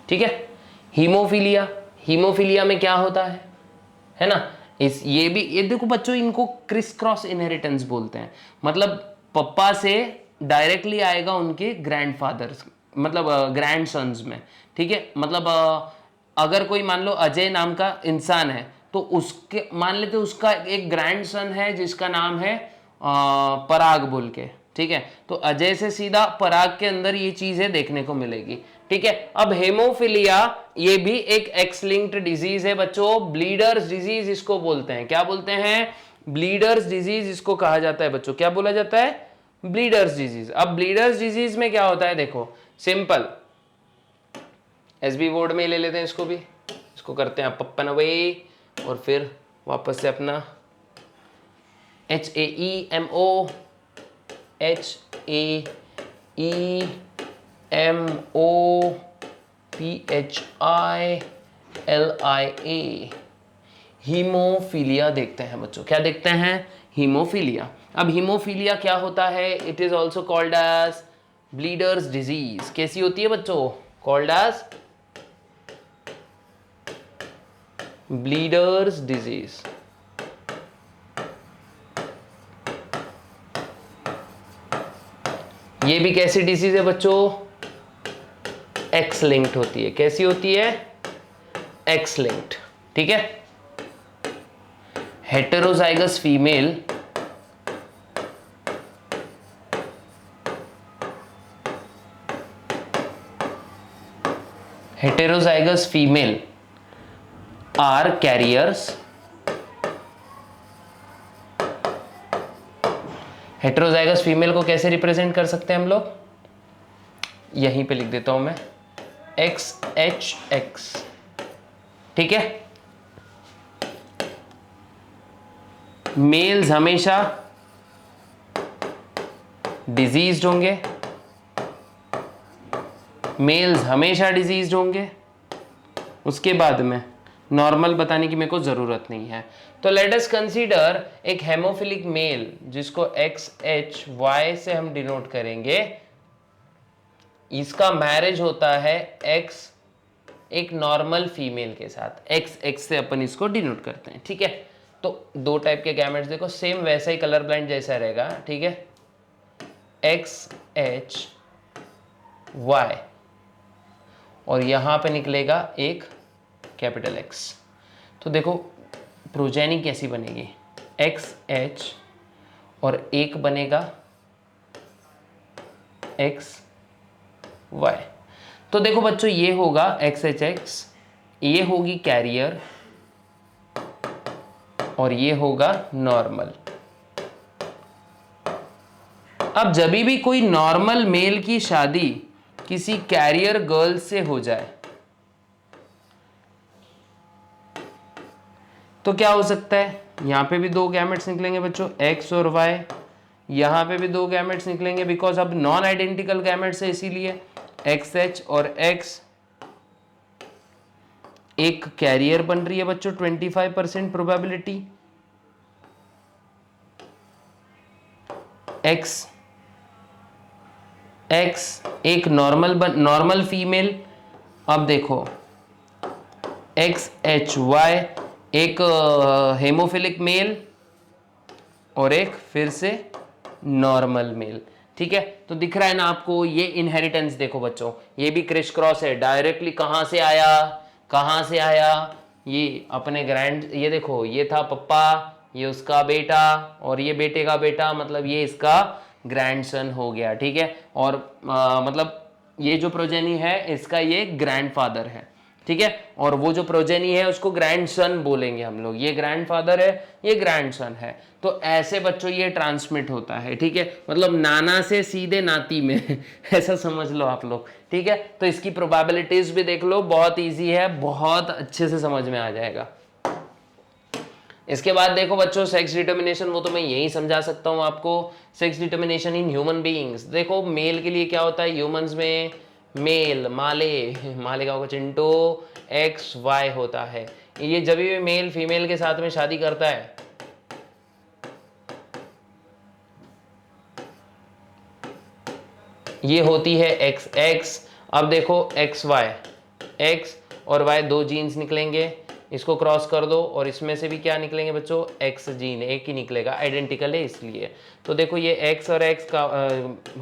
ठीक है। हीमोफीलिया, हीमोफीलिया में क्या होता है ना, इस ये भी, ये देखो बच्चों इनको क्रिस क्रॉस इनहेरिटेंस बोलते हैं, मतलब पप्पा से डायरेक्टली आएगा उनके ग्रैंडफादर्स, मतलब ग्रैंडसन्स में, ठीक है। मतलब अगर कोई मान लो अजय नाम का इंसान है, तो उसके मान लेते उसका एक ग्रैंडसन है जिसका नाम है पराग बोल के, ठीक है। तो अजय से सीधा पराग के अंदर ये चीजें देखने को मिलेगी, ठीक है। अब हेमोफिलिया ये भी एक एक्स लिंक्ड डिजीज है बच्चों, ब्लीडर्स डिजीज इसको बोलते हैं, क्या बोलते हैं, ब्लीडर्स डिजीज इसको कहा जाता है बच्चों, क्या बोला जाता है, ब्लीडर्स डिजीज। अब ब्लीडर्स डिजीज में क्या होता है, देखो सिंपल, एसबी बोर्ड में ले लेते हैं इसको भी, इसको करते हैं पप्पन अवे, और फिर वापस से अपना HAEMO, HAEMOPHILIA, हीमोफीलिया देखते हैं बच्चों। क्या देखते हैं, हीमोफीलिया। अब हीमोफीलिया क्या होता है, it is also called as bleeders disease. कैसी होती है बच्चों, कॉल्ड एज ब्लीडर्स डिजीज। ये भी कैसी डिजीज है बच्चों, एक्स लिंक्ड होती है। कैसी होती है, एक्स लिंक्ड, ठीक है। Heterozygous female are carriers. Heterozygous female को कैसे रिप्रेजेंट कर सकते हैं हम लोग, यहीं पे लिख देता हूं मैं, XHX, ठीक है। मेल्स हमेशा डिजीज्ड होंगे, मेल्स हमेशा डिजीज्ड होंगे। उसके बाद में नॉर्मल बताने की मेरे को जरूरत नहीं है। तो लेट अस कंसीडर एक हेमोफिलिक मेल जिसको XHY से हम डिनोट करेंगे, इसका मैरिज होता है X एक नॉर्मल फीमेल के साथ, XX से अपन इसको डिनोट करते हैं, ठीक है। तो दो टाइप के गैमेट्स देखो, सेम वैसा ही कलर ब्लाइंड जैसा रहेगा, ठीक है। XHY और यहां पे निकलेगा एक कैपिटल X। तो देखो प्रोजेनी कैसी बनेगी, XH और एक बनेगा XY। तो देखो बच्चों ये होगा XHX, ये होगी कैरियर और ये होगा नॉर्मल। अब जब भी कोई नॉर्मल मेल की शादी किसी कैरियर गर्ल से हो जाए तो क्या हो सकता है, यहां पे भी दो गैमेट्स निकलेंगे बच्चों, X और Y। यहां पे भी दो गैमेट्स निकलेंगे बिकॉज अब नॉन आइडेंटिकल गैमेट्स है, इसीलिए XH और X। एक कैरियर बन रही है बच्चों, 25% प्रोबेबिलिटी, X एक नॉर्मल फीमेल। अब देखो XHY एक हेमोफिलिक मेल और एक फिर से नॉर्मल मेल, ठीक है। तो दिख रहा है ना आपको, ये इनहेरिटेंस देखो बच्चों, ये भी क्रिश क्रॉस है, डायरेक्टली कहां से आया, ये अपने ये देखो, ये था पप्पा, ये उसका बेटा और ये बेटे का बेटा, मतलब ये इसका ग्रैंडसन हो गया, ठीक है। और मतलब ये जो प्रोजेनी है इसका ये ग्रैंडफादर है, ठीक है। और वो जो प्रोजेनी है उसको ग्रैंडसन बोलेंगे हम लोग, ये ग्रैंडफादर है, ये ग्रैंडसन है। तो ऐसे बच्चों ये ट्रांसमिट होता है, ठीक है, मतलब नाना से सीधे नाती में ऐसा समझ लो आप लोग, ठीक है। तो इसकी प्रोबेबिलिटीज भी देख लो, बहुत इजी है, बहुत अच्छे से समझ में आ जाएगा। इसके बाद देखो बच्चों सेक्स डिटर्मिनेशन, वो तो मैं यही समझा सकता हूं आपको। Sex determination in human beings, देखो मेल के लिए क्या होता है, ह्यूमंस में मेल माले का होगा चिंटू, XY होता है। ये जब भी मेल फीमेल के साथ में शादी करता है ये होती है XX। अब देखो XY, X और Y दो जीन्स निकलेंगे, इसको क्रॉस कर दो और इसमें से भी क्या निकलेंगे बच्चों, X जीन एक ही निकलेगा, आइडेंटिकल है इसलिए। तो देखो ये X और X का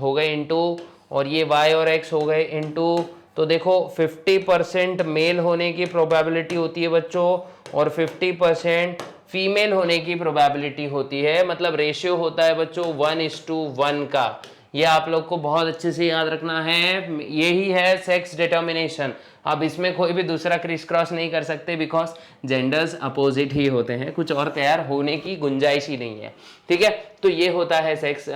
हो गए इनटू, और ये Y और X हो गए इनटू। तो देखो 50% मेल होने की प्रोबेबिलिटी होती है बच्चों और 50% फीमेल होने की प्रोबेबिलिटी होती है, मतलब रेशियो होता है बच्चों 1:1 का। ये आप लोग को बहुत अच्छे से याद रखना है, यही है सेक्स डिटर्मिनेशन। अब इसमें कोई भी दूसरा क्रिस क्रॉस नहीं कर सकते, बिकॉज जेंडर्स अपोजिट ही होते हैं, कुछ और तैयार होने की गुंजाइश ही नहीं है, ठीक है। तो ये होता है sex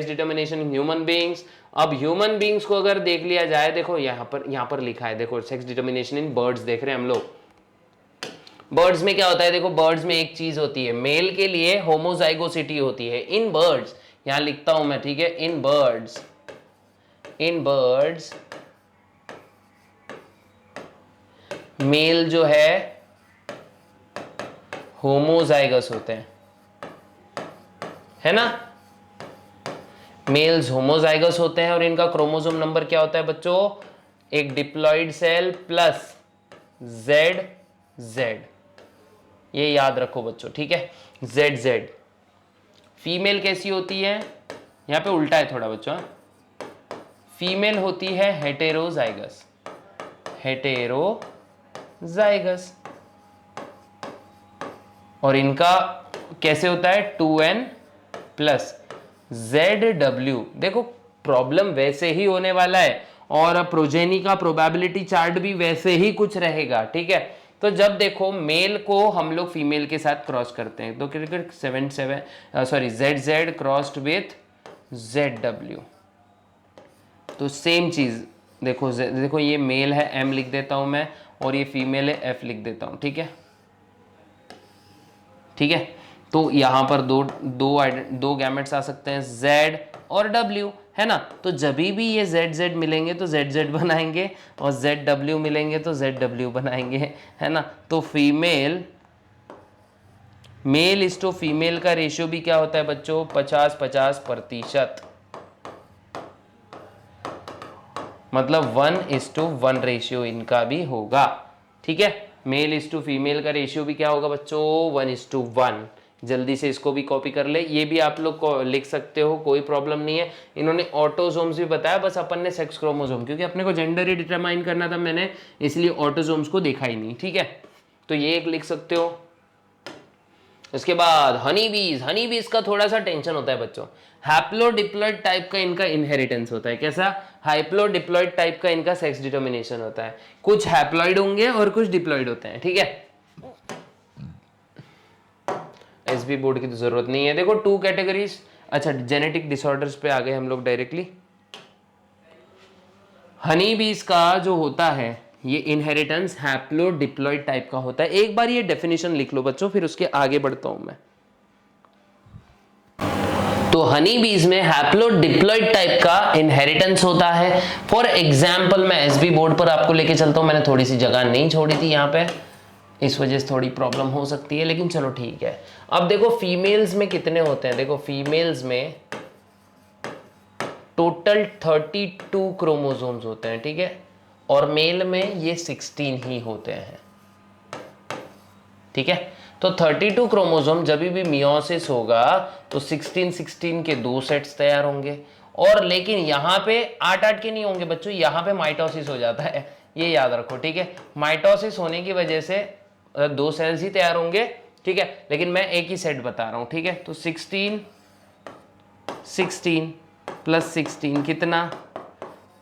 determination in human beings. अब ह्यूमन बीइंग्स को अगर देख लिया जाए, देखो यहाँ पर लिखा है, देखो सेक्स डिटर्मिनेशन इन बर्ड्स देख रहे हैं हम लोग। बर्ड्स में क्या होता है, देखो बर्ड्स में एक चीज होती है, मेल के लिए होमोजाइगोसिटी होती है इन बर्ड्स, यहां लिखता हूं मैं, ठीक है, इन बर्ड्स मेल जो है होमोजाइगस होते हैं, है ना, मेल्स होमोजाइगस होते हैं और इनका क्रोमोसोम नंबर क्या होता है बच्चों, एक डिप्लॉइड सेल प्लस जेड, ये याद रखो बच्चों, ठीक है, जेड। फीमेल कैसी होती है, यहां पे उल्टा है थोड़ा बच्चों, फीमेल होती है हेटेरोजाइगस, और इनका कैसे होता है 2n प्लस ZW। देखो प्रॉब्लम वैसे ही होने वाला है और प्रोजेनी का प्रोबेबिलिटी चार्ट भी वैसे ही कुछ रहेगा, ठीक है। तो जब देखो मेल को हम लोग फीमेल के साथ क्रॉस करते हैं, तो cricket ZZ crossed with ZW, तो सेम चीज देखो ये मेल है M लिख देता हूं मैं, और ये फीमेल है F लिख देता हूं, ठीक है। तो यहां पर दो गैमेट्स आ सकते हैं Z और W, है ना। तो जब भी ये ZZ मिलेंगे तो ZZ बनाएंगे और ZW मिलेंगे तो ZW बनाएंगे, है ना। तो मेल इस टू फीमेल का रेशियो भी क्या होता है बच्चों, 50-50%, मतलब 1:1 रेशियो इनका भी होगा, ठीक है। मेल इस टू फीमेल का रेशियो भी क्या होगा बच्चों, 1:1। जल्दी से इसको भी कॉपी कर ले, ये भी आप लोग को लिख सकते हो, कोई प्रॉब्लम नहीं है। इन्होंने ऑटोजोम्स भी बताया, बस अपन ने सेक्स क्रोमोसोम, क्योंकि अपने को जेंडर ही डिटरमाइन करना था मैंने, इसलिए ऑटोजोम्स को देखा ही नहीं, ठीक है। तो ये एक लिख सकते हो। उसके बाद हनी बीज का थोड़ा सा टेंशन होता है बच्चों, हैप्लोडिप्लॉइड टाइप का इनका इनहेरिटेंस होता है। कैसा, हैप्लोडिप्लॉइड टाइप का इनका सेक्स डिटर्मिनेशन होता है, कुछ हैप्लॉइड होंगे और कुछ डिप्लॉइड होते हैं, ठीक है। एसबी बोर्ड की तो जरूरत नहीं है। देखो 2 कैटेगरीज, अच्छा जेनेटिक डिसऑर्डर्स पे आ गए हम लोग डायरेक्टली। हनी बीज का जो होता है ये इनहेरिटेंस हैप्लोडिप्लॉइड टाइप का होता है। एक बार ये डेफिनेशन लिख लो बच्चों, फिर उसके आगे बढ़ता हूं मैं। तो हनी बीज में हैप्लोडिप्लॉइड टाइप का इनहेरिटेंस होता है। फॉर एग्जाम्पल मैं एसबी बोर्ड पर आपको लेके चलता हूं, मैंने थोड़ी सी जगह नहीं छोड़ी थी यहाँ पे, इस वजह से थोड़ी प्रॉब्लम हो सकती है, लेकिन चलो ठीक है। अब देखो फीमेल्स में कितने होते हैं, देखो फीमेल्स में टोटल 32 क्रोमोसोम्स होते हैं, ठीक है, और मेल में ये 16 ही होते हैं, ठीक है। तो 32 क्रोमोसोम जब भी मियोसिस होगा तो 16 के 2 सेट्स तैयार होंगे, और लेकिन यहाँ पे 8 के नहीं होंगे बच्चों, यहाँ पे माइटोसिस हो जाता है, ये याद रखो, ठीक है। माइटोसिस होने की वजह से 2 सेल्स ही तैयार होंगे, ठीक है, लेकिन मैं एक ही सेट बता रहा हूं, ठीक है। तो 16 प्लस 16 कितना,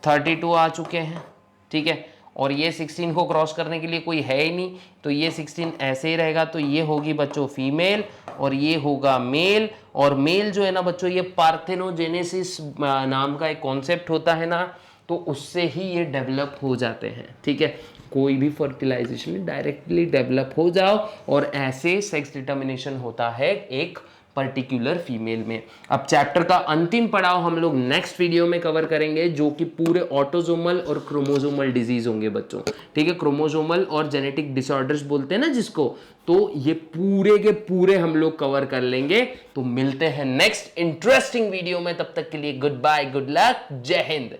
32 आ चुके हैं, ठीक है। और ये 16 को क्रॉस करने के लिए कोई है ही नहीं, तो ये 16 ऐसे ही रहेगा। तो ये होगी बच्चों फीमेल और ये होगा मेल। और मेल जो है ना बच्चों, ये पार्थेनोजेनेसिस नाम का एक कॉन्सेप्ट होता है ना, तो उससे ही ये डेवलप हो जाते हैं, ठीक है। कोई भी फर्टिलाइजेशन में डायरेक्टली डेवलप हो जाओ और ऐसे सेक्स डिटर्मिनेशन होता है एक पर्टिकुलर फीमेल में। अब चैप्टर का अंतिम पड़ाव हम लोग नेक्स्ट वीडियो में कवर करेंगे, जो कि पूरे ऑटोजोमल और क्रोमोजोमल डिजीज होंगे बच्चों, ठीक है। क्रोमोजोमल और जेनेटिक डिसऑर्डर्स बोलते हैं ना जिसको, तो ये पूरे के पूरे हम लोग कवर कर लेंगे। तो मिलते हैं नेक्स्ट इंटरेस्टिंग वीडियो में, तब तक के लिए गुड बाय, गुड लक, जय हिंद।